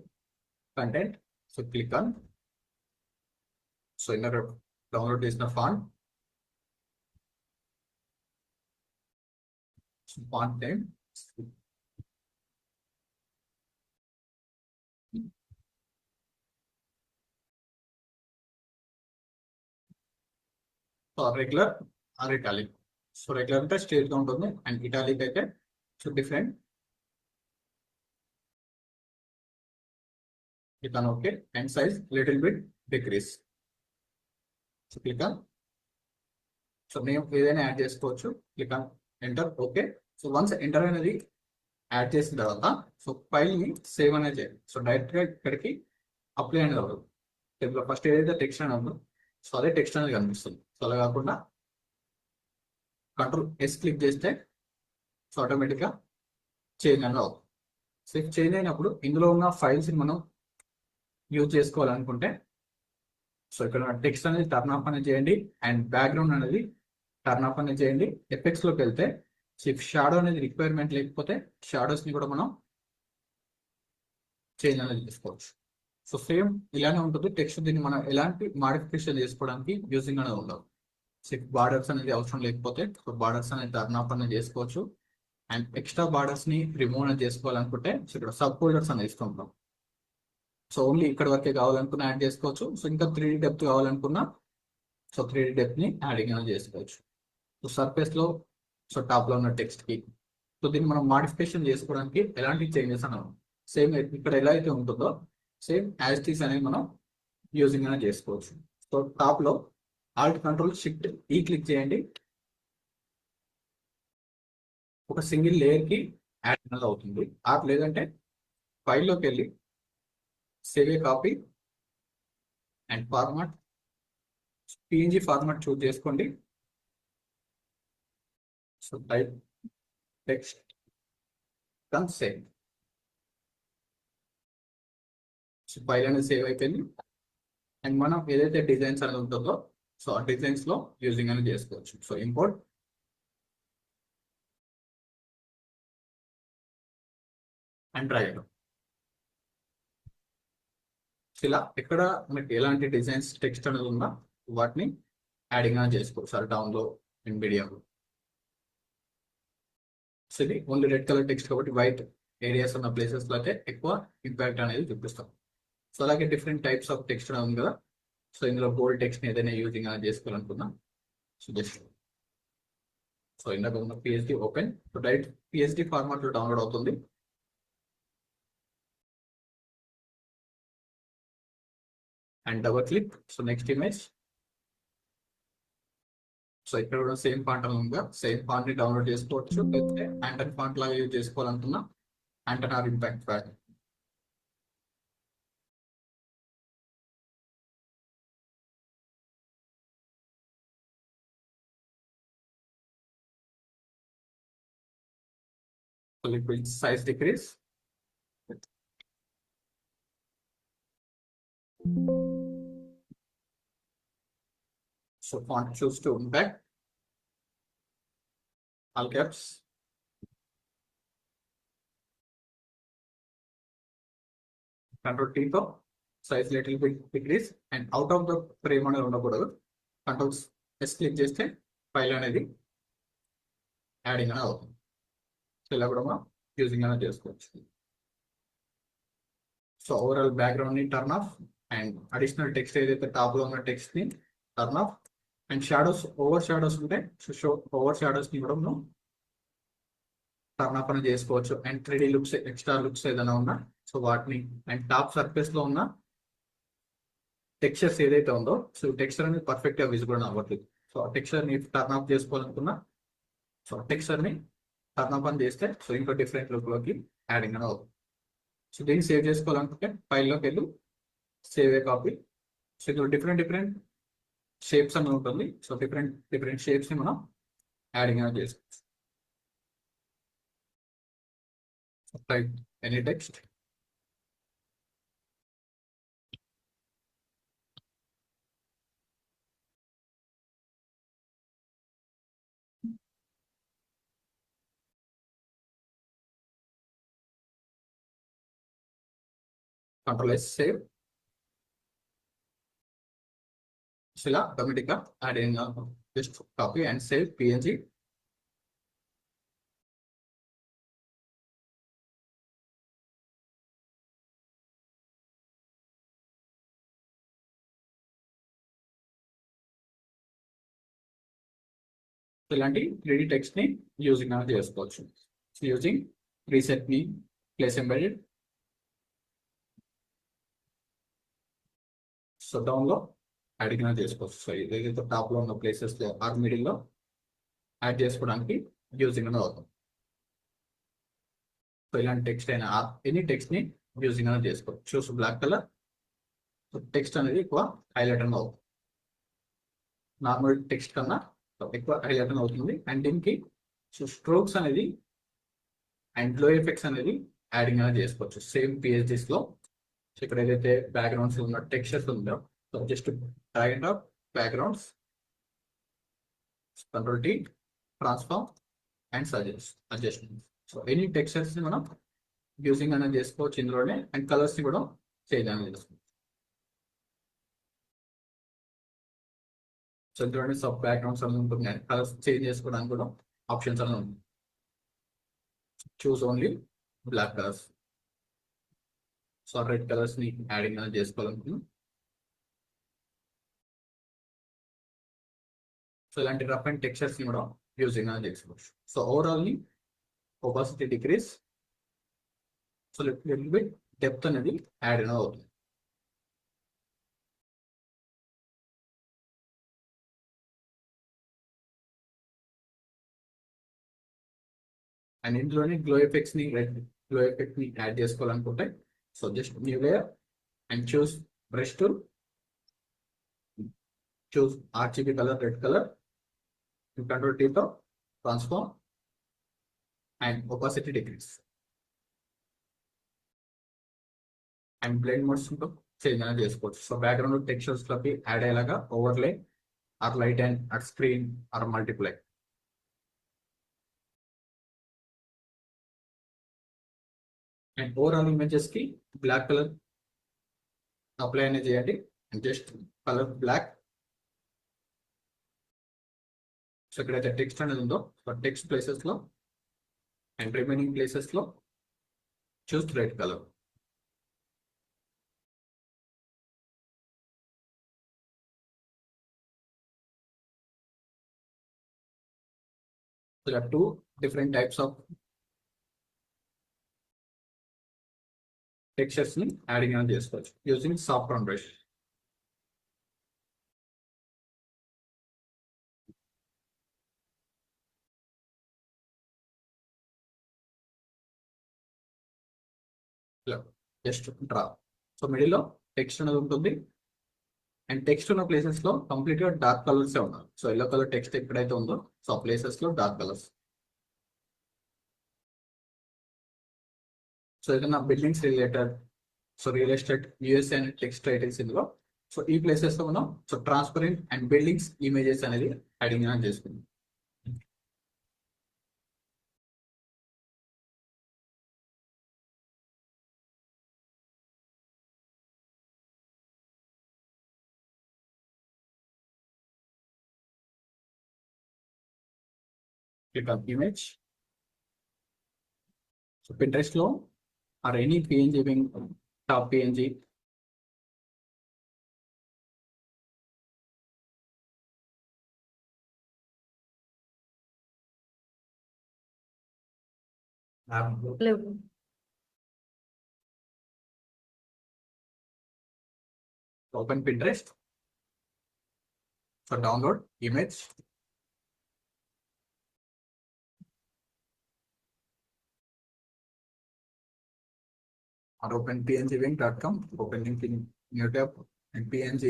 A: content. So click on. So ఇందులో డౌన్లోడ్ చేసిన font name, so regular are italic. So regular అంటే straight గా ఉంటుంది అండ్ ఇటాలిక్ అయితే so different. Click on OK and size little bit decrease. So click on. So name ఏదైనా add చేసుకోవచ్చు. Click on enter, okay. So once enter అనేది add చేసిన తర్వాత so file ని సేవ్ అనేది చేయాలి. సో డైరెక్ట్ గా ఇక్కడికి అప్లై అనేది అవ్వదు. ఫస్ట్ ఏదైతే టెక్స్ట్ అనేది ఉందో సో అదే టెక్స్ట్ అనేది కనిపిస్తుంది. సో అలా కాకుండా Ctrl+S క్లిక్ చేస్తే సో ఆటోమేటిక్ గా చేంజ్ అనేది అవుతుంది. సో చేంజ్ అయినప్పుడు ఇందులో ఉన్న ఫైల్స్ ని మనం యూజ్ చేసుకోవాలనుకుంటే సో ఇక్కడ టెక్స్ట్ అనేది టర్న్ ఆఫ్ అనేది చేయండి అండ్ బ్యాక్గ్రౌండ్ అనేది టర్న్ ఆఫ్ అనేది చేయండి. ఎఫెక్ట్స్ లోకి వెళ్తే షాడో అనేది రిక్వైర్మెంట్ లేకపోతే షాడోస్ ని కూడా మనం చేంజ్ అనేది చేసుకోవచ్చు. సో సేమ్ ఇలానే ఉంటుంది టెక్స్ట్. దీన్ని మనం ఎలాంటి మాడిఫికేషన్ చేసుకోవడానికి యూజింగ్ అనేది ఉండవు. సో బార్డర్స్ అనేది అవసరం లేకపోతే సో బార్డర్స్ అనేది టర్న్ ఆఫ్ అనేది చేసుకోవచ్చు. అండ్ ఎక్స్ట్రా బార్డర్స్ ని రిమూవ్ అనేది చేసుకోవాలనుకుంటే సో ఇక్కడ సబ్ ఫోల్డర్స్ అనేది ఇస్తుంటాం. సో ఓన్లీ ఇక్కడ వరకే కావాలనుకున్నా యాడ్ చేసుకోవచ్చు. సో ఇంకా 3D డెప్త్ కావాలనుకున్నా సో 3D డెప్త్ ని యాడింగ్ అనేది చేసుకోవచ్చు. సో సర్ఫేస్ లో సో టాప్ లో ఉన్న టెక్స్ట్ కి సో దీన్ని మనం మాడిఫికేషన్ చేసుకోవడానికి ఎలాంటి చేంజెస్ అన్నాం సేమ్ ఇక్కడ ఎలా అయితే ఉంటుందో సేమ్ యాజ్ ఇట్ ఈస్ అనేది మనం యూజింగ్ అనేది చేసుకోవచ్చు. సో టాప్ లో Alt+Ctrl+Shift+E క్లిక్ చేయండి. ఒక సింగిల్ లేయర్ కి యాడ్ అనేది అవుతుంది. ఆర్ లేదంటే ఫైల్లోకి వెళ్ళి save a copy and format PNG format choose చేసుకోండి. సో టైప్ టెక్స్ట్ కన్ సేవ్. సో ఫైల్ అనేది సేవ్ అయిపోయింది అండ్ మనం ఏదైతే డిజైన్స్ అనేది ఉంటుందో సో ఆ డిజైన్స్ లో యూజింగ్ అనేది చేసుకోవచ్చు. So import and drive. ఇలా ఎక్కడ మనకి ఎలాంటి డిజైన్స్ టెక్స్ట్ అనేది ఉందా వాటిని యాడింగ్ అనేది చేసుకోవచ్చు. సార్ డౌన్ లో మీడియం. సో ఇది ఓన్లీ రెడ్ కలర్ టెక్స్ట్ కాబట్టి వైట్ ఏరియాస్ ఉన్న ప్లేసెస్ లో అయితే ఎక్కువ ఇంపాక్ట్ అనేది చూపిస్తాం. సో అలాగే డిఫరెంట్ టైప్స్ ఆఫ్ టెక్స్ట్ ఉంది కదా. సో ఇందులో బోల్డ్ టెక్స్ట్ ఏదైనా యూజింగ్ అనేది చేసుకోవాలనుకున్నా సో జస్ట్ సో ఇందాక ఉన్న PSD open. So direct PSD format లో డౌన్లోడ్ అవుతుంది. And double click. So next image so ఇక్కడ కూడా సేమ్ ఫాంట్ ఉందిగా, సేమ్ ఫాంట్ ని డౌన్లోడ్ చేసుకోవచ్చు. లేకపోతే యాంటన్ ఫాంట్ లాగా యూజ్ చేసుకోవాలనుకున్నా Anton or impact pad. So liquid size decrease. So font choose to impact, all caps. Control T తో size little bit decrease and out of the frame అనేది ఉండకూడదు. Control S click చేస్తే file అనేది adding అనేది అవుతుంది. So ఇలా కూడా మనం యూజింగ్ అనేది చేసుకోవచ్చు. సో ఓవరాల్ బ్యాక్గ్రౌండ్ ని turn off and additional text ఏదైతే టాప్ లో ఉన్న టెక్స్ట్ ని turn off and shadows, over shadows ఉంటే ఓవర్ షాడోస్ ని కూడా మనం టర్న్ ఆఫ్ అనేది చేసుకోవచ్చు. And 3D looks, extra looks ఏదైనా ఉన్నా సో వాటిని, అండ్ టాప్ సర్ఫేస్ లో ఉన్న టెక్స్చర్స్ ఏదైతే ఉందో సో టెక్స్చర్ అనేది పర్ఫెక్ట్ గా విజిబుల్ అవ్వట్లేదు. సో టెక్స్చర్ ని టర్న్ ఆఫ్ చేసుకోవాలనుకున్నా సో టెక్స్చర్ ని టర్న్ ఆఫ్ అని చేస్తే సో ఇంకో డిఫరెంట్ లుక్ లోకి యాడింగ్ అనేది అవుతుంది. సో దీన్ని సేవ్ చేసుకోవాలనుకుంటే ఫైల్లోకి వెళ్ళి సేవ్ ఏ కాపీ. సో ఇందులో డిఫరెంట్ షేప్స్ అని ఉంటుంది. సో డిఫరెంట్ షేప్స్ ని మనం యాడింగ్ అనేది చేసుకోవచ్చు. Type any text, control yes save. So ఇలా ఆటోమేటిక్ గా adding just copy and save PNG. ఇలాంటి 3D టెక్స్ట్ ని యూజింగ్ అనేది చేసుకోవచ్చు. యూజింగ్ రీసెట్ మీ ప్లేస్ ఎంబెడెడ్. సో డౌన్ లో యాడింగ్ అనేది చేసుకోవచ్చు. సో ఏదైతే టాప్ లో ఉన్న ప్లేసెస్ లో ఆర్ మిడిల్ లో యాడ్ చేసుకోవడానికి యూజింగ్ అనేది అవుతుంది. సో ఇలాంటి టెక్స్ట్ అయినా ఎనీ టెక్స్ట్ ని యూజింగ్ అనేది చేసుకోవచ్చు. చూస్ బ్లాక్ కలర్. సో టెక్స్ట్ అనేది ఎక్కువ హైలైట్ అనేది అవుతుంది. నార్మల్ టెక్స్ట్ కన్నా ఎక్కువ హైలైట్ అనేది అవుతుంది. అండ్ దీనికి సో స్ట్రోక్స్ అనేది అండ్ గ్లో ఎఫెక్ట్స్ అనేది యాడింగ్ అనేది చేసుకోవచ్చు సేమ్ పిహెచ్డిస్ లో. సో ఇక్కడ ఏదైతే బ్యాక్గ్రౌండ్స్ ఉన్న టెక్స్చర్స్ ఉందో so just drag and drop backgrounds, control T, transform and adjustments. So any textures ని మనం యూజింగ్ అనేది చేసుకోవచ్చు ఇందులోనే. అండ్ కలర్స్ ని కూడా చేంజ్ అనేది చేసుకోవచ్చు. సో ఇందులోనే సబ్ బ్యాక్గ్రౌండ్స్ అని ఉంటుంది, కలర్స్ చేంజ్ చేసుకోవడానికి కూడా ఆప్షన్స్ అని ఉంది. Choose only black colours. So red colours ని యాడింగ్ అనేది చేసుకోవాలనుకుంటున్నాం. సో ఇలాంటి రఫ్ అండ్ టెక్స్చర్స్ ని కూడా యూజింగ్ అనేది చేసుకోవచ్చు. సో ఓవరాల్ ని opacity decrease, so little bit depth అనేది యాడ్ అనేది అవుతుంది. అండ్ ఇందులోనే గ్లో ఎఫెక్ట్స్ ని, రెడ్ గ్లో ఎఫెక్ట్ ని యాడ్ చేసుకోవాలనుకుంటే so just new layer and choose brush tool, choose RGB colour, red colour, control T తో transform and opacity decrease and blend modes తో change అనేది చేసుకోవచ్చు. సో బ్యాక్గ్రౌండ్ టెక్స్చర్స్ లోకి add అయ్యేలాగా overlay or light and or screen or multiply. And overall images కి black colour apply అనేది చేయండి. And just colour black. So ఎక్కడైతే text అనేది ఉందో సో టెక్స్ట్ ప్లేసెస్ లో అండ్ రిమైనింగ్ ప్లేసెస్ లో choose red colour. So there are two different types of textures ని adding అనేది చేసుకోవచ్చు using soft on brush. Just draw. So మిడిల్లో text అనేది ఉంటుంది అండ్ టెక్స్ట్ ఉన్న ప్లేసెస్ లో కంప్లీట్ గా డార్క్ కలర్స్ ఉండాలి. సో ఎల్లో కలర్ టెక్స్ట్ ఎక్కడైతే ఉందో సో ఆ ప్లేసెస్ లో డార్క్ కలర్స్. సో ఏదైనా buildings related, so real estate, USA అనే టెక్స్ట్ టైటిల్స్ ఇందులో. సో ఈ ప్లేసెస్ లో మనం so transparent and buildings images అనేది యాడింగ్ అనేది చేసుకుందాం. Click on image. So Pinterest లో or any PNG wing top PNG
B: లేవు.
A: open Pinterest. So download image. Or open pngwing.com, open link in new tab and png.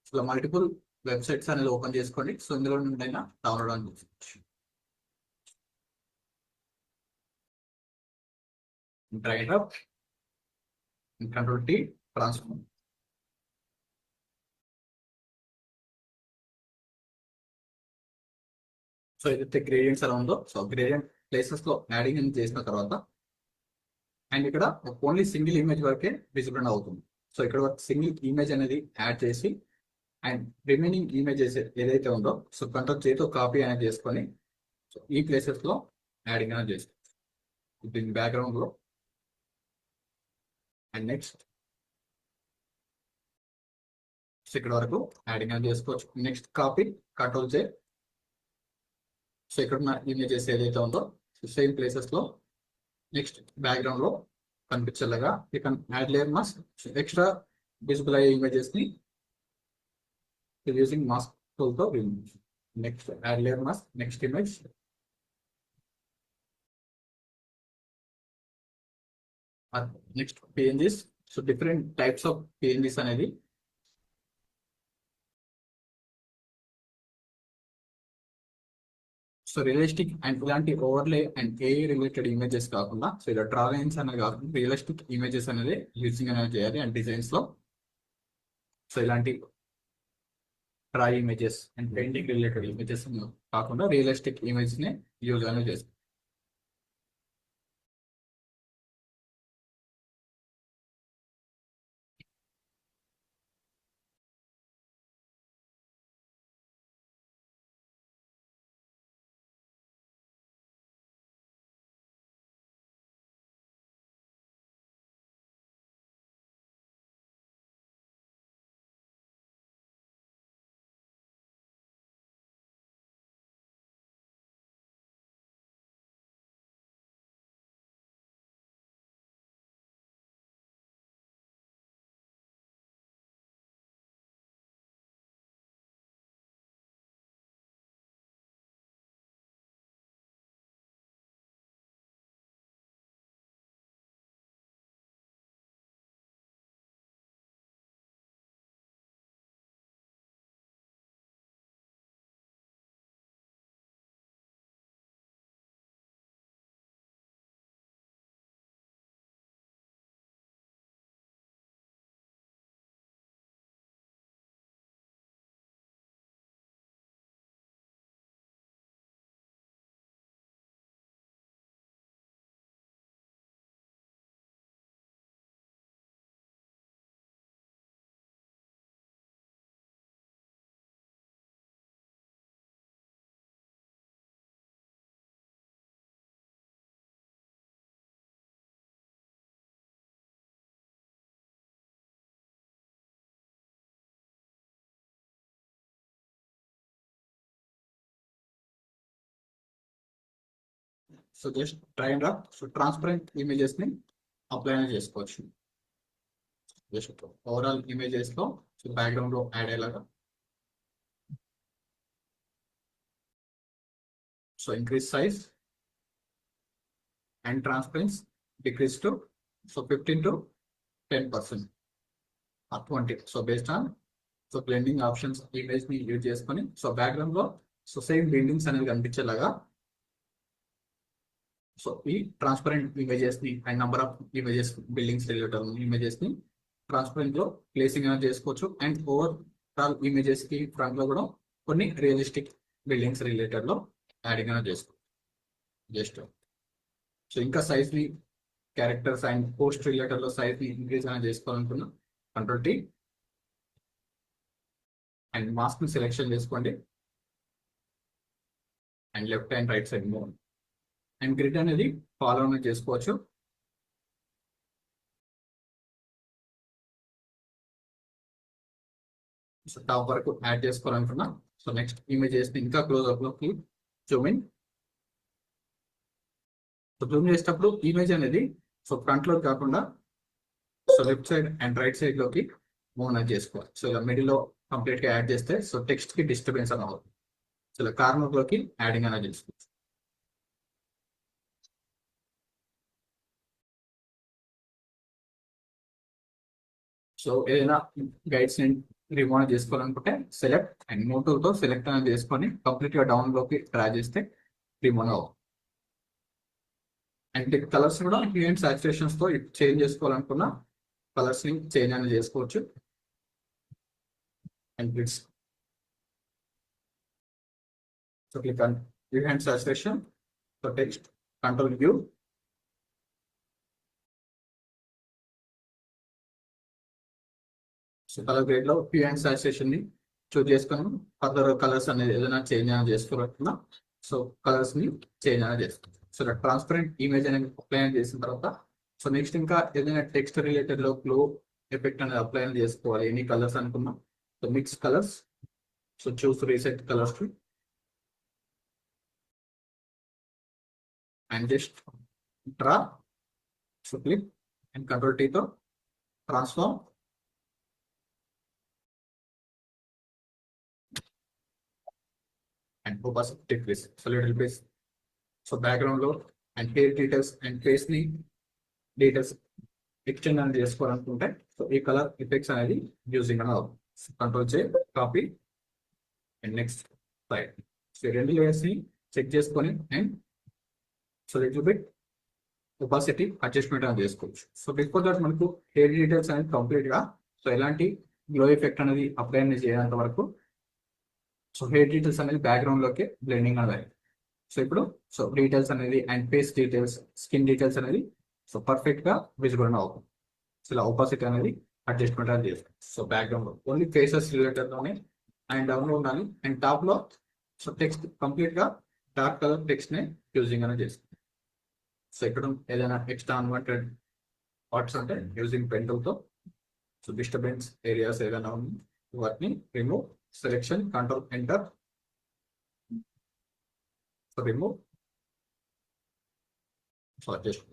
A: So multiple websites అనేది open చేసుకోండి. So ఇందులో నుండి అయినా download అని చేసుకోవచ్చు. Drag up, control T, transform. So ఏదైతే gradients అలా ఉందో సో గ్రేడియంట్ ప్లేసెస్ లో యాడింగ్ అని చేసిన తర్వాత అండ్ ఇక్కడ ఓన్లీ సింగిల్ ఇమేజ్ వరకే విజిబుల్ అవుతుంది. సో ఇక్కడ సింగిల్ ఇమేజ్ అనేది యాడ్ చేసి అండ్ రిమైనింగ్ ఇమేజెస్ ఏదైతే ఉందో సో కంట్రోల్ చేతితో కాపీ అనేది చేసుకొని సో ఈ ప్లేసెస్ లో యాడింగ్ అనేది చేసుకోవచ్చు. దీని బ్యాక్గ్రౌండ్ లో అండ్ నెక్స్ట్ సో ఇక్కడ వరకు యాడింగ్ అనేది చేసుకోవచ్చు. నెక్స్ట్ కాపీ, కంట్రోల్ చే. సో ఇక్కడ ఉన్న ఇమేజెస్ ఏదైతే ఉందో సేమ్ ప్లేసెస్ లో నెక్స్ట్ బ్యాక్గ్రౌండ్ లో కనిపించేలాగా you can add layer mask. Extra visible అయ్యే ఇమేజెస్ ని యూజింగ్ మాస్క్ టూల్ తో remove. Next add layer mask, next image. Next PNGs. So different types of PNGs అనేది సో రియలిస్టిక్ అండ్ ఇలాంటి overlay and a related images కాకుండా so ఇలా draw lines అనేది కాకుండా realistic images అనేది using అనేది చేయాలి. అండ్ డిజైన్స్ లో సో ఇలాంటి draw images and painting related images కాకుండా రియలిస్టిక్ ఇమేజ్ ని యూజ్ అనేది చేస్తాం. So just dry and drop. So transparent images ని అప్లై చేసుకోవచ్చు. జస్ట్ ఓవరాల్ ఇమేజెస్ లో సో బ్యాక్గ్రౌండ్ లో యాడ్ అయ్యేలాగా. So increase size and transparence, decrease to so 15 to 10% or 20. So based on so blending options image ని use చేసుకొని so background లో so same buildings అనేది కనిపించేలాగా so ఈ transparent images ని and number of images buildings related images ని transparent లో placing అనేది చేసుకోవచ్చు. అండ్ ఓవరాల్ ఇమేజెస్ కి ఫ్రంట్ లో కూడా కొన్ని రియలిస్టిక్ బిల్డింగ్స్ రిలేటెడ్ లో యాడింగ్ అనేది చేసుకోవచ్చు. జస్ట్ సో ఇంకా సైజ్ ని క్యారెక్టర్స్ అండ్ పోస్ట్ రిలేటెడ్ లో సైజ్ ని ఇంక్రీజ్ అనేది చేసుకోవాలనుకున్నా Ctrl+T అండ్ మాస్క్ ని సెలెక్షన్ చేసుకోండి and left and right side move and grid అనేది ఫాలో అనేది చేసుకోవచ్చు. సో టాప్ వరకు యాడ్ చేసుకోవాలనుకున్నా సో నెక్స్ట్ ఇమేజెస్ ని ఇంకా క్లోజ్అప్ లోకి జూమ్ ఇన్. సో జూమ్ చేసేటప్పుడు ఇమేజ్ అనేది సో ఫ్రంట్ లో కాకుండా so left side and right side లోకి మూవ్ అనేది చేసుకోవాలి. సో ఇలా మిడిల్ లో కంప్లీట్ గా యాడ్ చేస్తే సో టెక్స్ట్ కి డిస్టర్బెన్స్ అని అవుతుంది. సో ఇలా కార్నర్ లోకి యాడింగ్ అనేది చేసుకోవచ్చు. సో ఏదైనా గైడ్స్ ని రిమూవ్ చేసుకోవాలనుకుంటే సెలెక్ట్ అండ్ మూవ్ టూల్ తో సెలెక్ట్ అనేది చేసుకొని కంప్లీట్ గా డౌన్ లోకి డ్రా చేస్తే రిమూవ్ అవ్వదు. అండ్ కలర్స్ కూడా హ్యూ అండ్ సాచురేషన్స్ తో చేంజ్ చేసుకోవాలనుకున్న కలర్స్ ని చేంజ్ అనేది చేసుకోవచ్చు. And grids so click on hue and saturation. So text Ctrl+U so colour grade లో హ్యూ అండ్ సాచురేషన్ ని చూస్ చేసుకొని ఫర్దర్ కలర్స్ అనేది ఏదైనా చేంజ్ అనేది చేసుకోవాలనుకున్నా సో కలర్స్ ని చేంజ్ అనేది చేసుకోవచ్చు. సో ట్రాన్స్పరెంట్ ఇమేజ్ అనేది అప్లై చేసిన తర్వాత సో నెక్స్ట్ ఇంకా ఏదైనా టెక్స్ట్ రిలేటెడ్ లో గ్లో ఎఫెక్ట్ అనేది అప్లై చేసుకోవాలి. ఎన్ని కలర్స్ అనుకున్నా so mix colours so choose reset colours and just draw so click and Ctrl+T తో transform and opacity decrease so little base so background లో and hair details and face ని details extend అనేది చేసుకోవాలనుకుంటే so ఈ colour effects అనేది using అని అవుతుంది. Ctrl+J copy and next side so రెండు లేయర్స్ ని చెక్ చేసుకొని and so little bit opacity adjustment అనేది చేసుకోవచ్చు. సో బిఫోర్ దట్ మనకు హెయిర్ డీటెయిల్స్ అనేది కంప్లీట్ గా సో ఎలాంటి గ్లో ఎఫెక్ట్ అనేది అప్లై అనేది చేయేంత వరకు సో హెయిర్ డీటెయిల్స్ అనేది బ్యాక్గ్రౌండ్ లోకి బ్లెండింగ్ అనేది. సో ఇప్పుడు సో డీటెయిల్స్ అనేది and face details skin details అనేది సో పర్ఫెక్ట్ గా విజిబుల్ అవుతుంది. సో ఇలా ఒపాసిటీ అనేది అడ్జస్ట్మెంట్ అనేది చేస్తాం. సో బ్యాక్గ్రౌండ్ లో ఓన్లీ ఫేసెస్ రిలేటెడ్ లోనే అండ్ డౌన్ లో ఉండాలి. అండ్ టాప్ లో సో టెక్స్ట్ కంప్లీట్ గా డార్క్ కలర్ టెక్స్ట్ ని యూజింగ్ అనేది చేస్తాం. సో ఇక్కడ ఏదైనా ఎక్స్ట్రా అన్వాంటెడ్ పార్ట్స్ అంటే యూజింగ్ పెన్ టూల్ తో సో డిస్టర్బెన్స్ ఏరియాస్ ఏదైనా ఉంది వాటిని remove selection Ctrl+Enter so remove so adjust.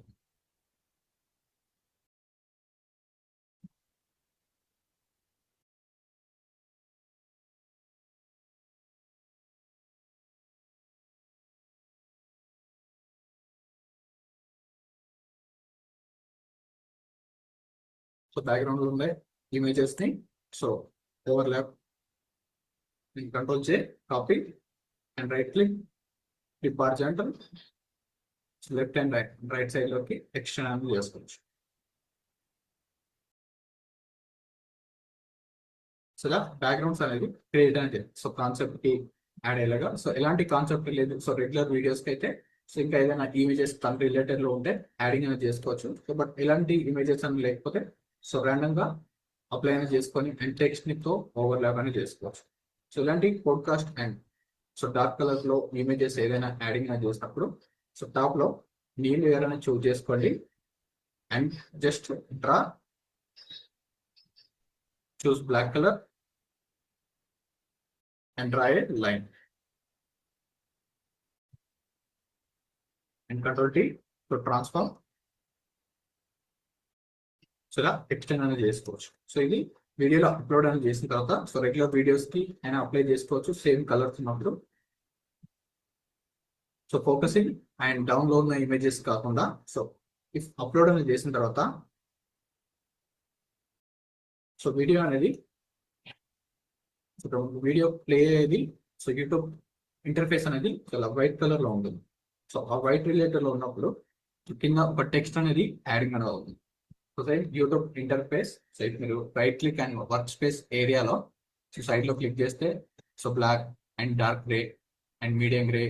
A: So background లో ఉండే ఇమేజెస్ ని so overlap Ctrl+J copy and right click clip horizontal left and right side లోకి extend అనేది చేసుకోవచ్చు. సో ఇలా బ్యాక్గ్రౌండ్స్ అనేది క్రియేట్ అనేది సో కాన్సెప్ట్ కి యాడ్ అయ్యేలాగా సో ఎలాంటి కాన్సెప్ట్ లేదు. సో రెగ్యులర్ వీడియోస్ కి అయితే సో ఇంకా ఏదైనా ఇమేజెస్ తన రిలేటెడ్ లో ఉంటే యాడింగ్ అనేది చేసుకోవచ్చు. సో బట్ ఎలాంటి ఇమేజెస్ అని లేకపోతే సో ర్యాండమ్ గా అప్లై అనేది చేసుకొని అండ్ టెక్స్ట్ ని తో ఓవర్లాప్ అనేది చేసుకోవచ్చు. సో ఇలాంటి podcast and so dark colour లో ఇమేజెస్ ఏదైనా యాడింగ్ అనేది చేసినప్పుడు సో టాప్ లో న్యూ లేయర్ అనేది చూస్ చేసుకోండి and just draw choose black colour and draw a line and Ctrl+T తో ట్రాన్స్ఫార్మ్ సో ఇలా ఎక్స్టెండ్ అనేది చేసుకోవచ్చు. సో ఇది వీడియోలో అప్లోడ్ అనేది చేసిన తర్వాత సో రెగ్యులర్ వీడియోస్ కి అయినా అప్లై చేసుకోవచ్చు సేమ్ కలర్స్ ఉన్నప్పుడు. సో ఫోకసింగ్ అండ్ డౌన్లోడ్ ఉన్న ఇమేజెస్ కాకుండా సో ఇఫ్ అప్లోడ్ అనేది చేసిన తర్వాత సో వీడియో అనేది వీడియో ప్లే అయ్యేది. సో యూట్యూబ్ ఇంటర్ఫేస్ అనేది చాలా వైట్ కలర్ లో ఉంటుంది. సో ఆ వైట్ రిలేటర్ లో ఉన్నప్పుడు కింద ఒక టెక్స్ట్ అనేది యాడింగ్ అనేది అవుతుంది. So side YouTube interface side మీరు right click and work space ఏరియాలో సైడ్ లో క్లిక్ చేస్తే so black and dark grey and medium grey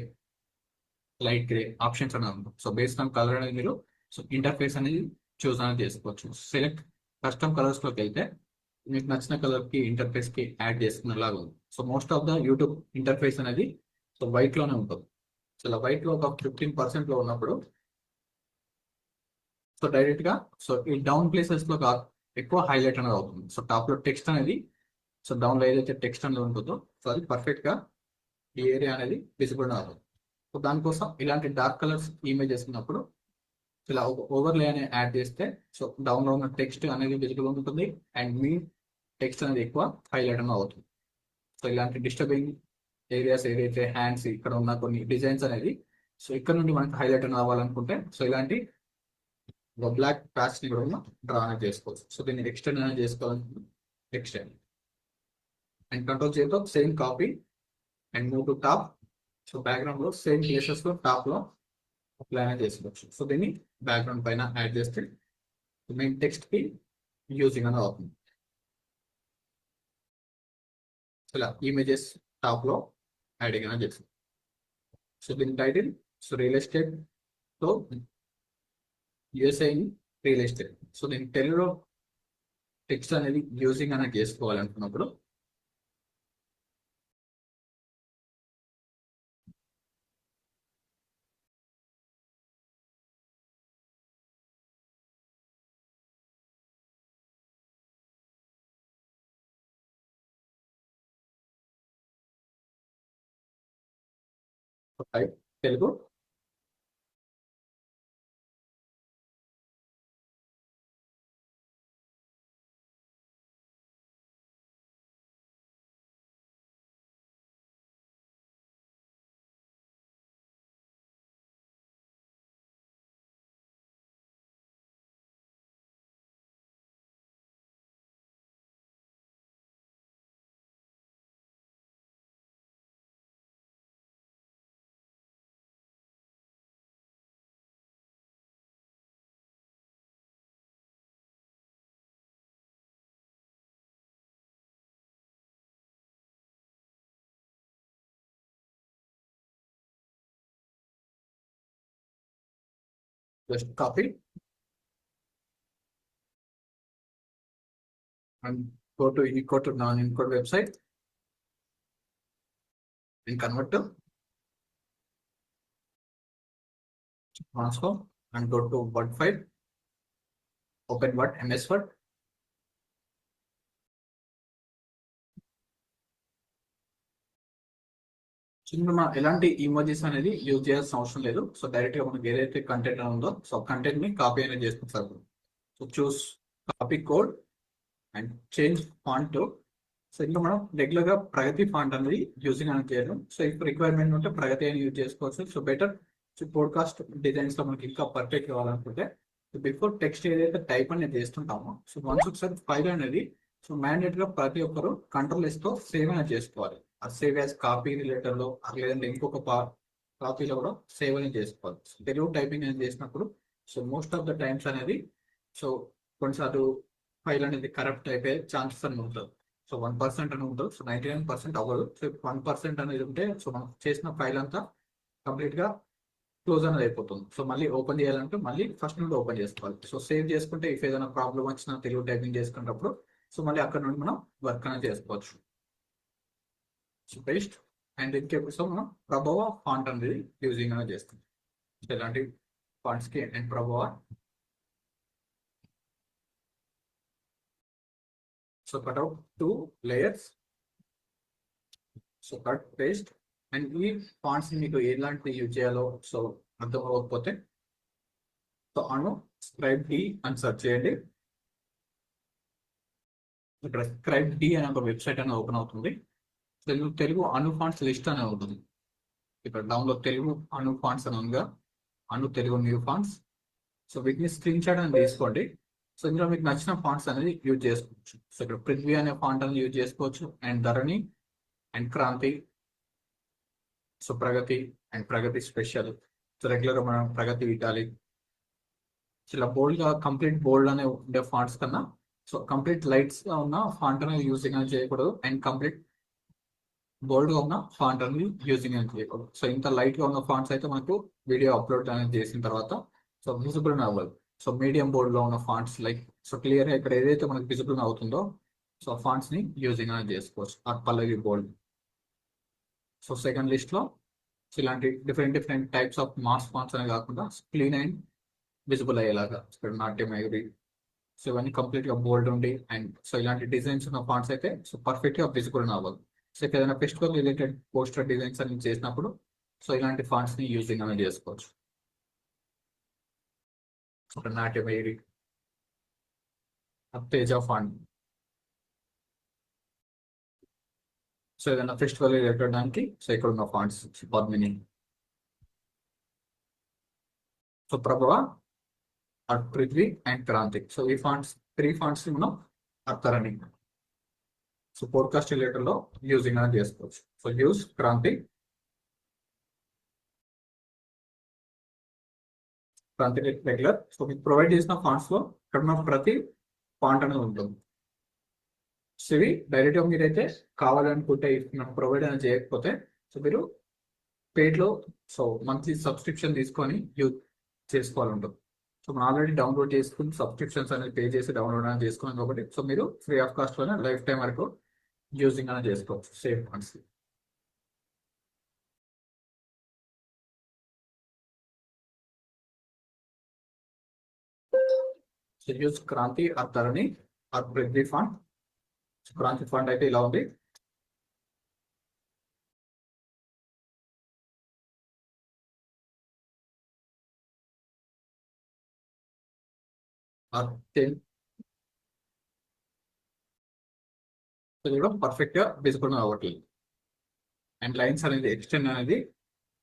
A: light grey options అనేది ఉంటుంది. సో బేస్డ్ ఆన్ కలర్ అనేది మీరు సో ఇంటర్ఫేస్ అనేది చూస్ అనేది చేసుకోవచ్చు. సెలెక్ట్ కస్టమ్ కలర్స్ లోకి వెళ్తే మీకు నచ్చిన కలర్ కి ఇంటర్ఫేస్ కి యాడ్ చేసుకునేలాగా ఉంది. So most of the YouTube interface అనేది సో వైట్ లోనే ఉంటుంది. సో ఇలా వైట్ లో ఒక 15% లో ఉన్నప్పుడు సో డైరెక్ట్ గా సో ఈ డౌన్ ప్లేసెస్ లో ఎక్కువ హైలైట్ అనేది అవుతుంది. సో టాప్ లో టెక్స్ట్ అనేది సో డౌన్ లో ఏదైతే టెక్స్ట్ అనేది ఉంటుందో సో అది పర్ఫెక్ట్ గా ఈ ఏరియా అనేది విజిబుల్ అవుతుంది. సో దానికోసం ఇలాంటి డార్క్ కలర్స్ ఇమేజెస్ ఉన్నప్పుడు ఇలా ఒక ఓవర్లే అనేది యాడ్ చేస్తే సో డౌన్ లో ఉన్న టెక్స్ట్ అనేది విజిబుల్ ఉంటుంది అండ్ మీ టెక్స్ట్ అనేది ఎక్కువ హైలైట్ అనేది అవుతుంది. సో ఇలాంటి డిస్టర్బింగ్ ఏరియాస్ ఏదైతే హ్యాండ్స్ ఇక్కడ ఉన్న కొన్ని డిజైన్స్ అనేది సో ఇక్కడ నుండి మనకి హైలైట్ అనేది అవ్వాలనుకుంటే సో ఇలాంటి బ్లాక్ ప్యాచ్ ని కూడా డ్రా అనేది చేసుకోవచ్చు. సో దీన్ని ఎక్స్టెండ్ అనేది చేసుకోవాలనుకుంటే ఎక్స్టెండ్ అండ్ కంట్రోల్ చేయతో same copy and move to top. So background లో సేమ్ ప్లేసెస్ లో టాప్ లో అప్లై అనేది చేసుకోవచ్చు. సో దీన్ని బ్యాక్గ్రౌండ్ పైన యాడ్ చేస్తే మెయిన్ టెక్స్ట్ కి యూజింగ్ అనేది అవుతుంది. ఇలా ఇమేజెస్ టాప్ లో యాడింగ్ అనేది చేస్తుంది. సో దీని టైటిల్ సో రియల్ ఎస్టేట్ తో యూఎస్ఐ రియల్ ఎస్టేట్. సో దీని తెలుగులో టెక్స్ట్ అనేది యూజింగ్ అనేది చేసుకోవాలనుకున్నప్పుడు type Telugu just copy and go to Unicode to non-Unicode website and convert to transform and go to Word file, open Word, MS Word. So మనం ఎలాంటి emojis అనేది use చేయాల్సిన అవసరం లేదు. సో డైరెక్ట్ గా మనకి ఏదైతే కంటెంట్ ఉందో సో కంటెంట్ ని కాపీ అనేది చేసుకుంటారు. So choose copy code and change font. So ఇంకా మనం రెగ్యులర్ గా ప్రగతి ఫాంట్ అనేది యూజింగ్ అనేది చేయడం. సో ఇప్పుడు రిక్వైర్మెంట్ ఉంటే ప్రగతి అని యూజ్ చేసుకోవచ్చు. సో బెటర్ పోడ్కాస్ట్ డిజైన్స్ లో మనకి ఇంకా పర్ఫెక్ట్ కావాలనుకుంటే బిఫోర్ టెక్స్ట్ ఏదైతే టైప్ అనేది చేస్తుంటామో సో వన్స్ ఒకసారి ఫైల్ అనేది సో మ్యాండేట్ గా ప్రతి ఒక్కరు కంట్రోల్ తో సేవ్ అనేది చేసుకోవాలి. ఆ సేవ్ యాజ్ కాపీ రిలేటర్ లో లేదంటే ఇంకొక కాపీలో కూడా సేవ్ అనేది చేసుకోవాలి. తెలుగు టైపింగ్ అనేది చేసినప్పుడు so most of the times అనేది సో కొన్నిసార్లు ఫైల్ అనేది కరప్ట్ అయిపోయే ఛాన్సెస్ అని ఉంటుంది. సో 1% అని ఉంటుంది. సో 99% అవ్వదు. సో 1% అనేది ఉంటే సో మనం చేసిన ఫైల్ అంతా కంప్లీట్ గా క్లోజ్ అనేది అయిపోతుంది. సో మళ్ళీ ఓపెన్ చేయాలంటే మళ్ళీ ఫస్ట్ నుండి ఓపెన్ చేసుకోవాలి. సో సేవ్ చేసుకుంటే ఇఫ్ ఏదైనా ప్రాబ్లం వచ్చినా తెలుగు టైపింగ్ చేసుకున్నప్పుడు సో మళ్ళీ అక్కడ నుండి మనం వర్క్ అనేది చేసుకోవచ్చు. సో పేస్ట్ అండ్ ఇంకెప్పుడు మనం ప్రభావ ఫాంట్ అనేది యూజింగ్ అనేది చేస్తాం. సో ఇలాంటి ఫాంట్స్ కి అండ్ ప్రభావ so cut out 2 layers. So cut paste and ఈ ఫాంట్స్ మీకు ఎలాంటి యూజ్ చేయాలో సో అర్థం అవ్వకపోతే సో అను స్క్రైబ్ డి అని సెర్చ్ చేయండి. ఇక్కడ స్క్రైబ్ డి అనే ఒక వెబ్సైట్ అనేది ఓపెన్ అవుతుంది. తెలుగు అను ఫాంట్స్ లిస్ట్ అనేది ఉంటుంది. ఇక్కడ డౌన్లోడ్ తెలుగు అను ఫాంట్స్ అని ఉందిగా, అను తెలుగు న్యూ ఫాంట్స్. సో వీటిని స్క్రీన్ షాట్ అనేది తీసుకోండి. సో ఇందులో మీకు నచ్చిన ఫాంట్స్ అనేది యూజ్ చేసుకోవచ్చు. సో ఇక్కడ పృథ్వీ అనే ఫాంట్ అనేది యూజ్ చేసుకోవచ్చు, and Dharani and Kranti, so Pragati and Pragati special, so regular మనం ప్రగతి ఇటాలిక్. ఇలా బోల్డ్ గా కంప్లీట్ బోల్డ్ అనే ఉండే ఫాంట్స్ కన్నా సో కంప్లీట్ లైట్స్ గా ఉన్న ఫాంట్ అనేది యూజింగ్ అనేది చేయకూడదు, అండ్ కంప్లీట్ బోల్డ్ గా ఉన్న ఫాంట్ అనేది యూజింగ్ అనేది చేయకూడదు. సో ఇంత లైట్ గా ఉన్న ఫాంట్స్ అయితే మనకు వీడియో అప్లోడ్ అనేది చేసిన తర్వాత సో విజిబుల్ అవ్వదు. సో మీడియం బోల్డ్ లో ఉన్న ఫాంట్స్ లైక్ సో క్లియర్ గా ఇక్కడ ఏదైతే మనకు విజిబుల్ అవుతుందో సో ఫాంట్స్ ని యూజింగ్ అనేది చేసుకోవచ్చు. ఆ పల్లవి బోల్డ్. సో సెకండ్ లిస్ట్ లో సో ఇలాంటి different different types of mass fonts అనే కాకుండా క్లీన్ అండ్ విజిబుల్ అయ్యేలాగా ఇక్కడ నాట్యం ఎగురి, సో ఇవన్నీ కంప్లీట్ గా బోల్డ్ ఉండి అండ్ సో ఇలాంటి డిజైన్స్ ఉన్న ఫాంట్స్ అయితే సో పర్ఫెక్ట్ గా విజిబుల్ అవ్వదు. సో ఏదైనా ఫెస్టివల్ రిలేటెడ్ పోస్టర్ డిజైన్స్ అన్ని చేసినప్పుడు సో ఇలాంటి ఫాంట్స్ ని యూజింగ్ అనేది చేసుకోవచ్చు. ఒక నాట్యం ఎగిరి, తేజ ఫాంట్, సో ఏదైనా ఫెస్టివల్ రిలేటెడ్ దానికి సో ఇక్కడ ఉన్న fonts Padmini, so Prabhava, Prithvi and Kranthik. So ఈ ఫాంట్స్ 3 ఫాంట్స్ మనం అర్థరణి సో పోడ్కాస్ట్ రిలేటెడ్ లో యూజింగ్ అనేది చేసుకోవచ్చు. So use Kranthi, Kranthi regular. So మీకు ప్రొవైడ్ చేసిన ఫాంట్స్ లో ఇక్కడ ఉన్న ప్రతి ఫాంట్ అనేది ఉంటుంది. సో ఇవి డైరెక్ట్ గా మీరైతే కావాలనుకుంటే మనం ప్రొవైడ్ అనేది చేయకపోతే సో మీరు పెయిడ్ లో సో మంత్లీ సబ్స్క్రిప్షన్ తీసుకొని యూజ్ చేసుకోవాలి ఉంటుంది. సో మనం ఆల్రెడీ డౌన్లోడ్ చేసుకుని సబ్స్క్రిప్షన్స్ అనేది పే చేసి డౌన్లోడ్ అనేది చేసుకున్నాం కాబట్టి సో మీరు ఫ్రీ ఆఫ్ కాస్ట్ లోనే లైఫ్ టైం వరకు యూజింగ్ అనేది చేసుకోవచ్చు same funds. So use Kranti అర్థరణి పృథ్వీ ఫండ్. క్రాంతి ఫండ్ అయితే ఇలా ఉంది. పర్ఫెక్ట్ గా విజిబుల్ అవ్వట్లేదు, అండ్ లైన్స్ అనేది ఎక్స్టెండ్ అనేది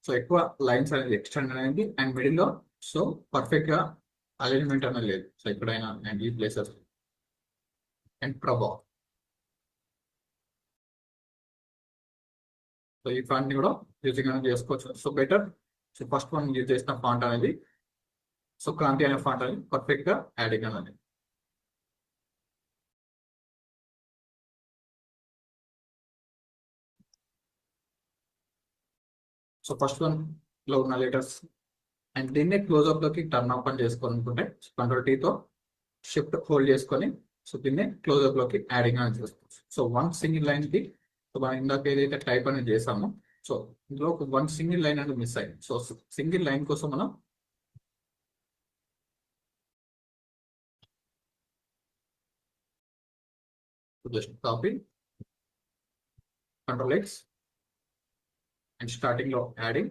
A: సో ఎక్కువ లైన్స్ అనేది ఎక్స్టెండ్ అనేది అండ్ మిడిల్ లో సో పర్ఫెక్ట్ గా అలైన్మెంట్ అనేది లేదు. సో ఎక్కడైనా అండ్ ఈ ప్లేసెస్ అండ్ ప్రభావ్. సో ఈ ఫాంట్ ని కూడా యూజింగ్ అనేది చేసుకోవచ్చు. So better so first one use చేసిన ఫాంట్ అనేది సో క్రాంతి అనే ఫాంట్ అనేది పర్ఫెక్ట్ గా యాడింగ్ అనేది. సో ఫస్ట్ వన్ లో ఉన్న లెటర్స్ అండ్ దీన్నే క్లోజ్అప్ లోకి టర్న్ ఆఫ్ అని చేసుకోవాలనుకుంటే కంట్రోల్ టీతో షిఫ్ట్ హోల్డ్ చేసుకొని సో దీన్నే క్లోజ్అప్ లోకి యాడింగ్ అని చేసుకోవచ్చు. సో వన్ సింగిల్ లైన్ కి సో మనం ఇందాక ఏదైతే టైప్ అనేది చేసామో సో ఇందులో ఒక వన్ సింగిల్ లైన్ అనేది మిస్ అయింది. సో సింగిల్ లైన్ కోసం మనం just copy control X and starting లో యాడింగ్.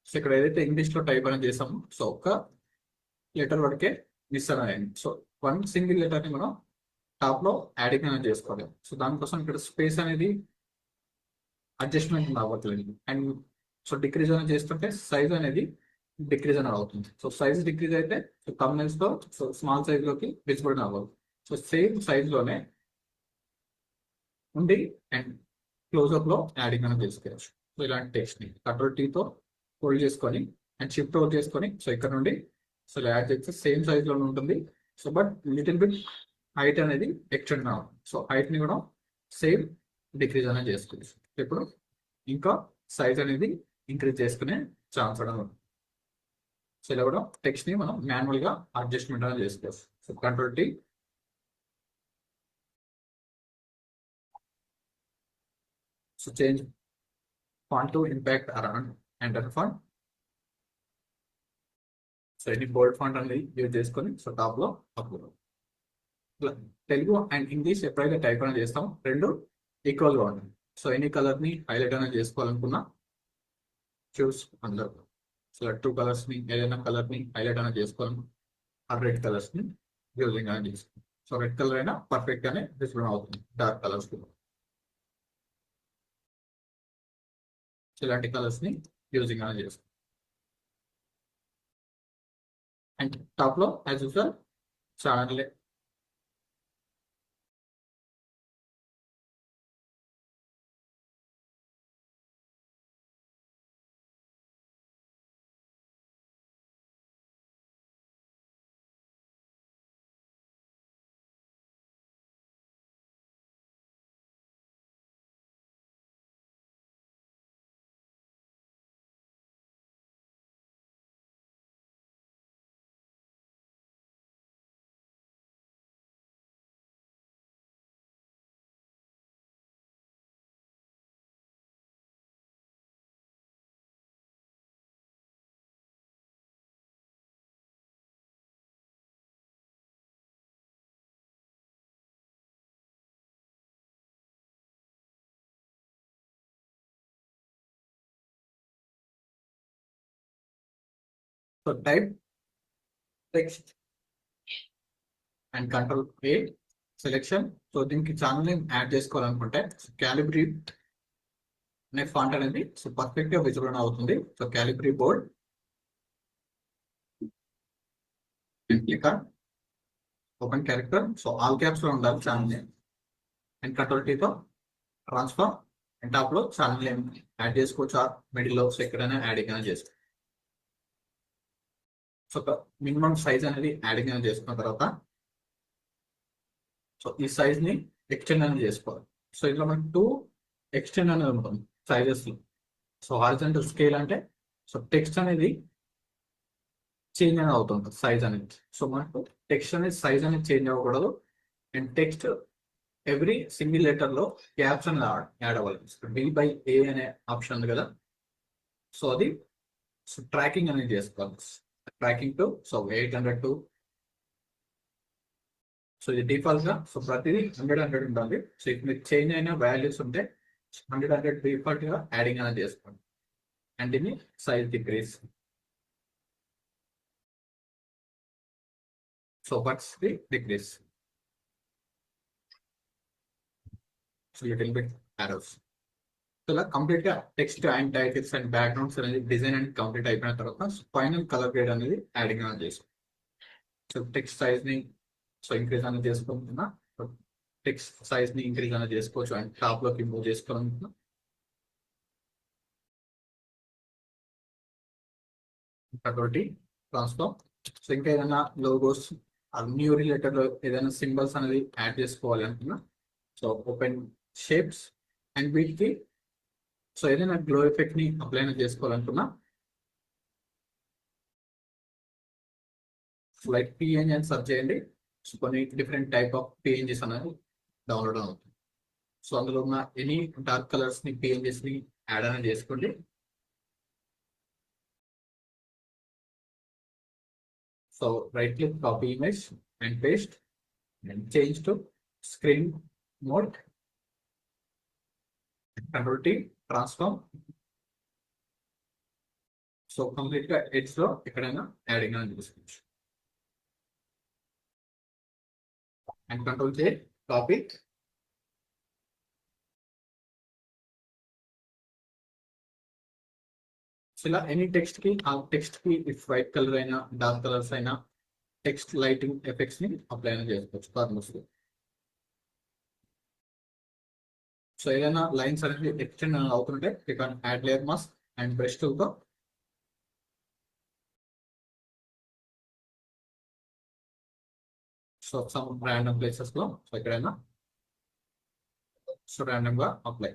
A: సో ఇక్కడ ఏదైతే ఇంగ్లీష్ లో టైప్ అనేది చేసామో సో ఒక లెటర్ వరకే మిస్ అనేది. సో వన్ సింగిల్ లెటర్ ని మనం టాప్ లో యాడింగ్ అనేది చేసుకోవాలి. సో దానికోసం ఇక్కడ స్పేస్ అనేది అడ్జస్ట్మెంట్ అవ్వట్లేదు, అండ్ సో డిక్రీజ్ అనేది చేస్తుంటే సైజ్ అనేది డిక్రీజ్ అనేది అవుతుంది. సో సైజ్ డిక్రీజ్ అయితే సో thumbnails తో సో స్మాల్ సైజ్ లోకి విజిబుల్ అవ్వదు. సో సేమ్ సైజ్ లోనే ఉండి అండ్ క్లోజ్అప్ లో యాడింగ్ అనేది చేసుకోవచ్చు. సో ఇలాంటి టెక్స్ట్ ని కంట్రోల్ టీతో హోల్డ్ చేసుకొని అండ్ షిఫ్ట్ హోల్డ్ చేసుకొని సో ఇక్కడ నుండి సో యాడ్ చేస్తే సేమ్ సైజ్ లోనే ఉంటుంది. So but little bit height అనేది ఎక్స్టెండ్ అవ్వాలి. సో హైట్ ని కూడా సేమ్ డిక్రీజ్ అనేది చేసుకోవచ్చు. ఇప్పుడు ఇంకా సైజ్ అనేది ఇంక్రీజ్ చేసుకునే ఛాన్స్ అనేది ఉంది. సో ఇలా కూడా టెక్స్ట్ ని మనం మాన్యువల్ గా అడ్జస్ట్మెంట్ అనేది చేసుకోవచ్చు. So control tea so change font to impact around enter font. So ఇది బోల్డ్ ఫాంట్ అనేది యూజ్ చేసుకొని సో టాప్ లో అప్లోడ్. తెలుగు అండ్ ఇంగ్లీష్ ఎప్పుడైతే టైప్ అనేది చేస్తాం రెండు ఈక్వల్ గా ఉంటుంది. సో ఎనీ కలర్ ని హైలైట్ అనేది చేసుకోవాలనుకున్నా చూస్ అందరు సో 2 కలర్స్ ని ఏదైనా కలర్ ని హైలైట్ అనేది చేసుకోవాలి. ఆ రెడ్ కలర్స్ ని యూజింగ్ అనేది చేసుకోవాలి. సో రెడ్ కలర్ అయినా పర్ఫెక్ట్ గానే విజిబుల్ అవుతుంది డార్క్ కలర్స్. ఇలాంటి కలర్స్ ని యూజింగ్ అనేది చేసుకోవాలి. అండ్ టాప్ లో as usual channel so type text and control A selection. So దీనికి ఛానల్ నేమ్ యాడ్ చేసుకోవాలనుకుంటే క్యాలిబ్రీ అనే ఫాంట్ అనేది సో పర్ఫెక్ట్ గా విజిబుల్ అవుతుంది. So Calibri bold click on open character. So all caps లో ఉండాలి ఛానల్ నేమ్. అండ్ కంట్రోల్ టీతో ట్రాన్స్ఫార్మ్ అండ్ టాప్ లో ఛానల్ నేమ్ యాడ్ చేసుకోవచ్చు. మిడిల్ లో ఎక్కడైనా యాడింగ్ అనేది చేసుకోవచ్చు. సో మినిమం సైజ్ అనేది యాడింగ్ అనేది చేసుకున్న తర్వాత సో ఈ సైజ్ ని ఎక్స్టెండ్ అనేది చేసుకోవాలి. సో ఇందులో మనకి 2 ఎక్స్టెండ్ అనేది ఉంటుంది సైజెస్ లో. సో హారిజాంటల్ స్కేల్ అంటే సో టెక్స్ట్ అనేది చేంజ్ అనేది అవుతుంది సైజ్ అనేది. సో మనకు టెక్స్ట్ అనేది సైజ్ అనేది చేంజ్ అవ్వకూడదు. And text every single letter లో గ్యాప్స్ అనేది యాడ్ అవ్వాలి. B/A అనే ఆప్షన్ ఉంది కదా, సో అది సో ట్రాకింగ్ అనేది చేసుకోవాలి. Tracking to so 802. సో ఇది డిఫాల్ట్ గా సో ప్రతిదీ 100 ఉంటుంది. సో ఇప్పుడు మీకు చేంజ్ అయిన వాల్యూస్ ఉంటే 100 డిఫాల్ట్ గా యాడింగ్ అనేది చేసుకోండి. అండ్ దీన్ని size decrease. So what's the decrease? So little bit arrows. So ఇలా కంప్లీట్ గా text and titles and backgrounds అనేది డిజైన్ అండ్ కంప్లీట్ అయిపోయిన తర్వాత ఫైనల్ కలర్ గ్రేడ్ అనేది యాడింగ్ అనేది చేసుకోండి. సో టెక్స్ట్ సైజ్ ని సో ఇంక్రీజ్ అనేది చేసుకుంటున్నా. టెక్స్ట్ సైజ్ ని ఇంక్రీజ్ అనేది చేసుకోవచ్చు. అండ్ టాప్ లోకి మూవ్ చేసుకోవాలనుకున్నా కాబట్టి ట్రాన్స్ఫార్మ్. సో ఇంకా ఏదైనా లోగోస్ న్యూ రిలేటెడ్ లో ఏదైనా సింబల్స్ అనేది యాడ్ చేసుకోవాలి అనుకున్నా సో ఓపెన్ షేప్స్ అండ్ వీటికి సో ఏదైనా గ్లో ఎఫెక్ట్ ని అప్లై చేసుకోవాలనుకున్నా లైక్ పిఎన్జీ అని సెర్చ్ చేయండి. సో కొన్ని డిఫరెంట్ టైప్ ఆఫ్ పిఎన్జీస్ అనేది డౌన్లోడ్ అవుతుంది. సో అందులో ఉన్న ఎనీ డార్క్ కలర్స్ ని పిఎన్జీస్ ని యాడ్ అనేది చేసుకోండి. So right click copy image and paste and change to screen mode. Control T transform. So complete గా ఎడ్జ్ లో ఎక్కడైనా యాడింగ్ అనేది తీసుకోవచ్చు. And control C copy. So ఇలా ఎనీ టెక్స్ట్ కి ఆ టెక్స్ట్ కి ఇఫ్ వైట్ కలర్ అయినా డార్క్ కలర్స్ అయినా టెక్స్ట్ లైటింగ్ ఎఫెక్ట్స్ ని అప్లై అనేది చేసుకోవచ్చు కార్నర్స్ లో. సో ఏదైనా లైన్స్ అనేది ఎక్స్టెండ్ అవుతుంటే you can add layer mask and brush tool తో సో సమ్ ర్యాండమ్ ప్లేసెస్ లో సో ఎక్కడైనా సో ర్యాండమ్ గా అప్లై.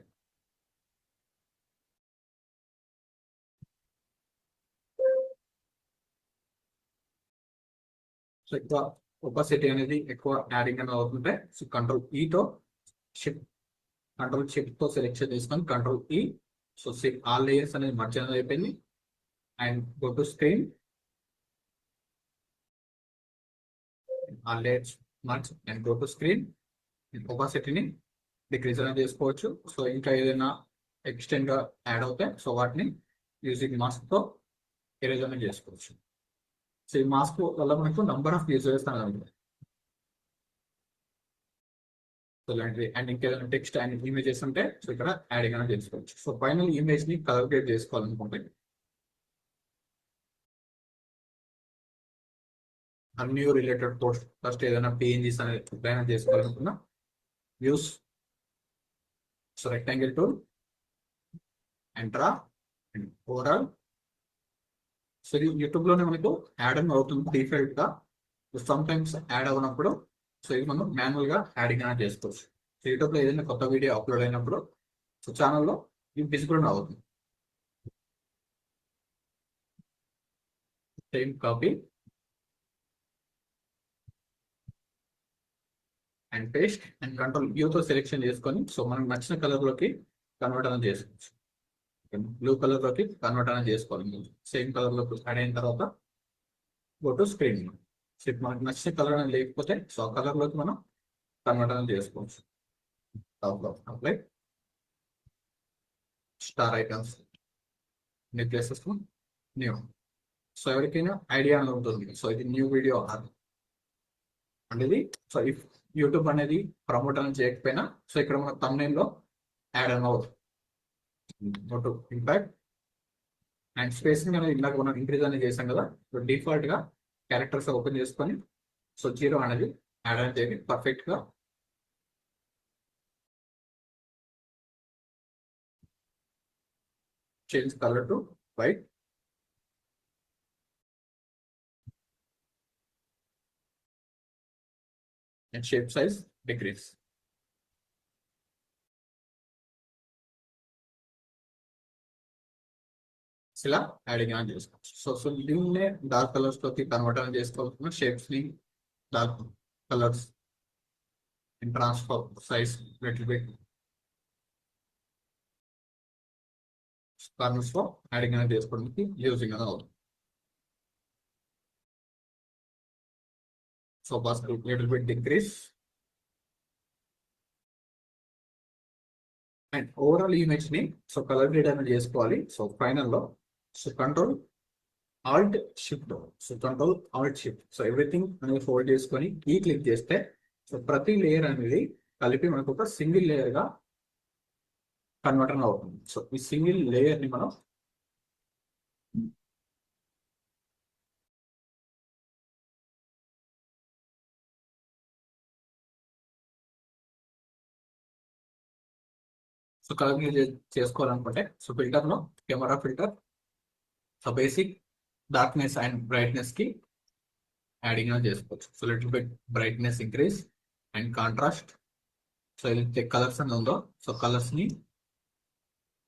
A: సో ఎక్కువ ఒపాసిటీ అనేది ఎక్కువ యాడింగ్ అనేది అవుతుంటే సో కంట్రోల్ షిఫ్ట్ తో సెలెక్షన్ చేసుకొని control E so all layers అనేది మర్జ్ అనేది అయిపోయింది. And go to screen all layers merge and go to screen. ఒపాసిటీని డిక్రీజ్ అనేది చేసుకోవచ్చు. సో ఇంకా ఏదైనా ఎక్స్టెండ్ గా యాడ్ అవుతాయి సో వాటిని యూజింగ్ మాస్క్ తో ఎరేజ్ అనేది చేసుకోవచ్చు. సో ఈ మాస్క్ వల్ల మనకు నంబర్ ఆఫ్ యూజర్స్ అనేది సో ఇలాంటివి. అండ్ ఇంకేదైనా టెక్స్ట్ అండ్ ఇమేజెస్ ఉంటే సో ఇక్కడ యాడింగ్ అనేది చేసుకోవచ్చు. సో ఫైనల్ ఇమేజ్ ని కలర్ గ్రేడ్ చేసుకోవాలనుకుంటే న్యూ రిలేటెడ్ పోస్ట్ ఫస్ట్ ఏదైనా పేజెస్ అనేది ఎప్పుడైనా చేసుకోవాలనుకున్నా యూస్ సో రెక్టాంగిల్ టూల్ ఎంట్రా అండ్ ఓవరాల్. సో ఇది యూట్యూబ్ లోనే మనకు యాడ్ అని అవుతుంది డిఫాల్ట్ గా. సమ్ టైమ్స్ యాడ్ అవునప్పుడు సో ఇది మనం మాన్యువల్ గా యాడింగ్ అనేది చేసుకోవచ్చు. సో యూట్యూబ్ లో ఏదైనా కొత్త వీడియో అప్లోడ్ అయినప్పుడు సో ఛానల్లో ఇది విజిబుల్ అవుతుంది. Same copy and paste and control తో సెలెక్షన్ చేసుకొని సో మనకు నచ్చిన కలర్ లోకి కన్వర్ట్ అనేది చేసుకోవచ్చు. బ్లూ కలర్ లోకి కన్వర్ట్ అనేది చేసుకోవాలి. సేమ్ కలర్ లోకి యాడ్ అయిన తర్వాత గో టు స్క్రీన్. సో ఇప్పుడు మనకు నచ్చిన కలర్ అనేది లేకపోతే సో ఆ కలర్ లోకి మనం కన్వర్ట్ అనేది చేసుకోవచ్చు. Apply star icons new places new. So ఎవరికైనా ఐడియా అనేది ఉంటుంది సో ఇది న్యూ వీడియో అనేది. సో ఇఫ్ యూట్యూబ్ అనేది ప్రమోట్ అనేది చేయకపోయినా సో ఇక్కడ మన thumbnail లో యాడ్ అని అవుతుంది. ఇంపాక్ట్ అండ్ స్పేసింగ్ అనేది ఇందాక మనం ఇంక్రీజ్ అనేది చేసాం కదా. సో డిఫాల్ట్ గా క్యారెక్టర్స్ ఓపెన్ చేసుకొని సో 0 అనేది యాడ్ అనేది చేయండి పర్ఫెక్ట్ గా. Change colour to white and shape size decrease. ఇలా యాడింగ్ ఆన్ చేసుకోవచ్చు. సో దీన్నే డార్క్ కలర్స్ లోకి కన్వర్ట్ అని చేసుకోవాల్సిన షేప్స్ ని dark colours and transfer size little bit corners లో యాడింగ్ అనేది చేసుకోవడానికి యూజింగ్ అనేది అవుతుంది. So first little bit decrease and overall image ని సో కలర్ గ్రేడ్ అనేది చేసుకోవాలి. సో ఫైనల్ లో so control Alt shift so control Alt shift so everything అనేది ఫోల్డ్ చేసుకొని ఈ క్లిక్ చేస్తే సో ప్రతి లేయర్ అనేది కలిపి మనకు ఒక సింగిల్ లేయర్ గా కన్వర్ట్ అని అవుతుంది. సో ఈ సింగిల్ లేయర్ ని మనం సో కలర్ చేసుకోవాలనుకుంటే సో ఫిల్టర్ లో camera filter so basic darkness and brightness కి యాడింగ్ అని చేసుకోవచ్చు. So little bit brightness increase and contrast. So ఏదైతే కలర్స్ అనేది ఉందో సో కలర్స్ ని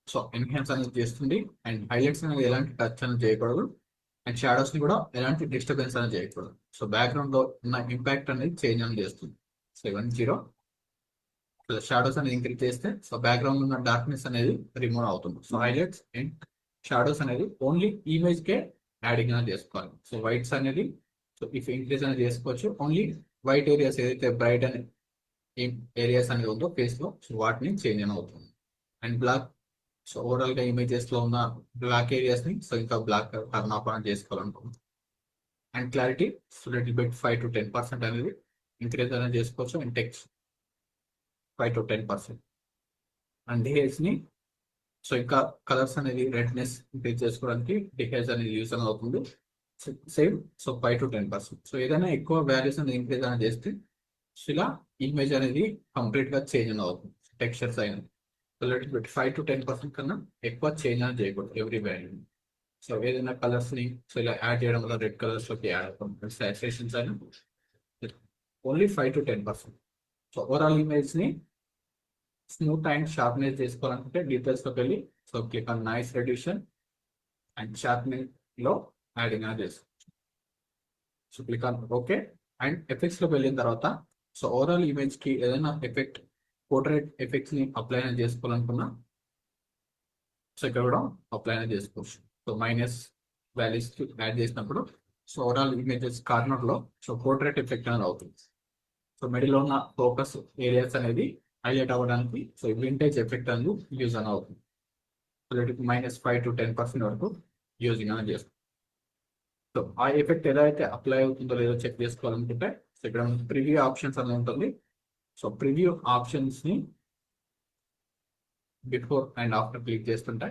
A: సో ఎన్హాన్స్ అనేది చేస్తుంది. అండ్ హైలైట్స్ అనేది ఎలాంటి టచ్ అనేది చేయకూడదు. అండ్ షాడోస్ ని కూడా ఎలాంటి డిస్టర్బెన్స్ అనేది చేయకూడదు. సో బ్యాక్గ్రౌండ్ లో ఉన్న ఇంపాక్ట్ అనేది చేంజ్ అనేది చేస్తుంది. 70 షాడోస్ అనేది ఇంక్రీజ్ చేస్తే సో బ్యాక్గ్రౌండ్ ఉన్న డార్క్నెస్ అనేది రిమూవ్ అవుతుంది. సో హైలైట్స్ అండ్ షాడోస్ అనేది ఓన్లీ ఇమేజ్ కే యాడింగ్ అనేది చేసుకోవాలి. సో వైట్స్ అనేది సో ఇఫ్ ఇంక్రీజ్ అనేది చేసుకోవచ్చు. ఓన్లీ వైట్ ఏరియాస్ ఏదైతే బ్రైట్ అనే ఏరియాస్ అనేది ఉందో ఫేస్ లో సో వాటిని చేంజ్ అని అవుతుంది. అండ్ బ్లాక్ సో ఓవరాల్ గా ఇమేజెస్ లో ఉన్న బ్లాక్ ఏరియాస్ ని సో ఇంకా బ్లాక్ టర్న్ ఆఫ్ అని చేసుకోవాలనుకుంటున్నాం. And clarity so little bit 5 to 10% అనేది ఇంక్రీజ్ అనేది చేసుకోవచ్చు. And text 5 to 10%. And DH ని సో ఇంకా కలర్స్ అనేది రెడ్నెస్ ఇంక్రీజ్ చేసుకోవడానికి డిహెచ్ అనేది యూజ్ అని అవుతుంది. Same so 5 to 10%. సో ఏదైనా ఎక్కువ వాల్యూస్ అనేది ఇంక్రీజ్ అనేది చేస్తే సో ఇలా ఇమేజ్ అనేది కంప్లీట్ గా చేంజ్ అని అవుతుంది. టెక్స్చర్స్ అయినా సో లిటిల్ బిట్ 5 to 10% కన్నా ఎక్కువ చేంజ్ అనేది చేయకూడదు ఎవ్రీ వాల్యూ. సో ఏదైనా కలర్స్ ని సో ఇలా యాడ్ చేయడం వల్ల రెడ్ కలర్స్ లోకి యాడ్ అవుతుంది. సాచురేషన్స్ అయినా only 5 to 10%. So overall image ని స్మూత్ అండ్ షార్ప్నెస్ చేసుకోవాలనుకుంటే డీటెయిల్స్ లోకి వెళ్ళి so click on noise reduction and sharpness లో యాడింగ్ అనేది చేసుకోవచ్చు. So click on okay and effects లోకి వెళ్ళిన తర్వాత సో ఓవరాల్ ఇమేజ్ కి ఏదైనా ఎఫెక్ట్ పోర్ట్రేట్ ఎఫెక్ట్స్ ని అప్లై అనేది చేసుకోవాలనుకున్నా సో ఇక్కడ కూడా అప్లై అనేది చేసుకోవచ్చు. సో మైనస్ వాల్యూస్ యాడ్ చేసినప్పుడు సో ఓవరాల్ ఇమేజెస్ కార్నర్ లో సో పోర్ట్రేట్ ఎఫెక్ట్ అనేది అవుతుంది. సో మిడిల్ లో ఉన్న ఫోకస్ ఏరియాస్ అనేది హైలైట్ అవ్వడానికి సో వింటేజ్ ఎఫెక్ట్ అనేది యూజ్ అని అవుతుంది. -5 to 10% వరకు యూజింగ్ అనేది చేస్తాం. సో ఆ ఎఫెక్ట్ ఎలా అయితే అప్లై అవుతుందో లేదో చెక్ చేసుకోవాలనుకుంటే సో ఇక్కడ ప్రివ్యూ ఆప్షన్స్ అనేది ఉంటుంది. సో ప్రివ్యూ ఆప్షన్స్ ని బిఫోర్ అండ్ ఆఫ్టర్ క్లిక్ చేస్తుంటే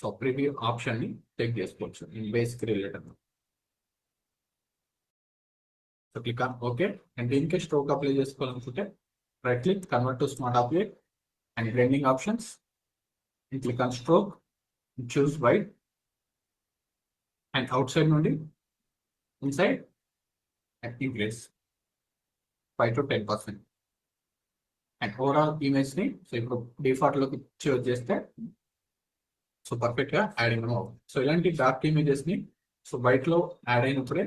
A: సో ప్రివ్యూ ఆప్షన్ ని చెక్ చేసుకోవచ్చు basic related. So click on okay. And దీనికి స్ట్రోక్ అప్లై చేసుకోవాలనుకుంటే right click, convert to smart object and blending options and click on stroke, choose white and outside నుండి inside and increase 5 to 10%. And overall image ని so ఇప్పుడు default లోకి choose చేస్తే so perfect గా adding అవుతుంది. So ఇలాంటి dark images ని so white లో యాడ్ అయినప్పుడే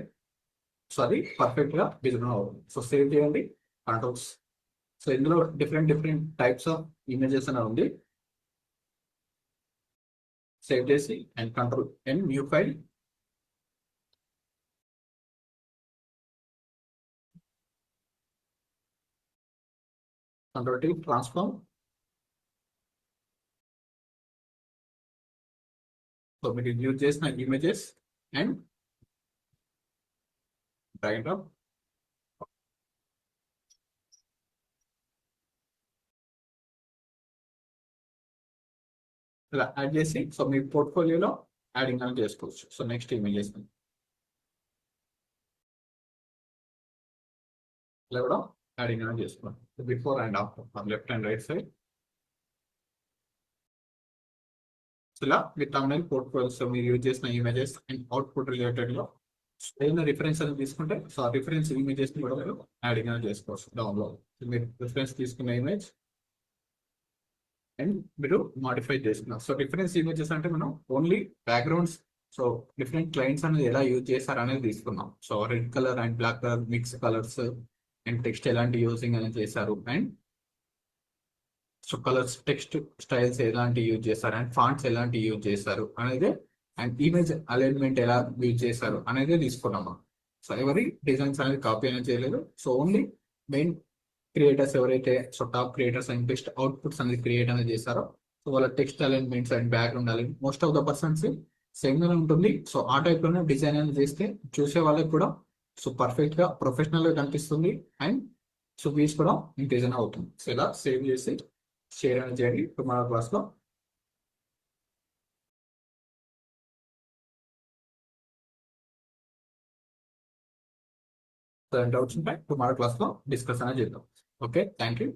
A: సో అది పర్ఫెక్ట్ గా డిజైన్ అవుతుంది. సో సేవ్ చేయండి, కంట్రోల్స్. సో ఇందులో different different types of images అనేది ఉంది. సేవ్ చేసి and control N new file. Control T transform. So మీరు యూజ్ చేసిన images and drag and drop. ఇలా యాడ్ చేసి సో మీ పోర్ట్ఫోలియోలో యాడింగ్ అనేది చేసుకోవచ్చు. సో నెక్స్ట్ ఇమేజెస్ ఇలా కూడా యాడింగ్ అనేది చేసుకోండి. Before and after left and right side. ఇలా మీ thumbnail పోర్ట్ఫోలియోస్ మీరు యూజ్ చేసిన ఇమేజెస్ అండ్ అవుట్పుట్ రిలేటెడ్ లో ఏదైనా రిఫరెన్స్ అనేది తీసుకుంటే సో ఆ రిఫరెన్స్ ఇమేజెస్ ని కూడా మీరు యాడింగ్ అనేది చేసుకోవచ్చు. డౌన్లో మీరు రిఫరెన్స్ తీసుకున్న ఇమేజ్ అండ్ మీరు మాడిఫై చేసుకున్నారు. సో డిఫరెన్స్ ఇమేజెస్ అంటే మనం only backgrounds so different clients అనేది ఎలా యూజ్ చేస్తారు అనేది తీసుకున్నాం. So red colour and black colour mix colours and text ఎలాంటి యూజింగ్ అనేది చేశారు and so colours text styles ఎలాంటి యూజ్ చేస్తారు అండ్ ఫాంట్స్ ఎలాంటి యూజ్ చేస్తారు అనేది అండ్ ఇమేజ్ అలైన్మెంట్ ఎలా యూజ్ చేస్తారు అనేది తీసుకున్నాము. సో ఎవరి డిజైన్స్ అనేది కాపీ అనేది చేయలేదు. సో ఓన్లీ మెయిన్ క్రియేటర్స్ ఎవరైతే so top creators and best outputs అనేది క్రియేట్ అనేది చేస్తారో సో వాళ్ళ text alignments and background align most of the persons same గానే ఉంటుంది. సో ఆ టైప్ లోనే డిజైన్ అనేది చేస్తే చూసే వాళ్ళకి కూడా సో పర్ఫెక్ట్ గా ప్రొఫెషనల్ గా కనిపిస్తుంది అండ్ సో వ్యూస్ కూడా డిజైన్ అవుతుంది. సో ఇలా సేవ్ చేసి షేర్ అనేది చేయండి టుమారో క్లాస్ లో. డౌట్స్ ఉంటాయి టుమారో క్లాస్ లో డిస్కస్ అనేది చేద్దాం. Okay, thank you.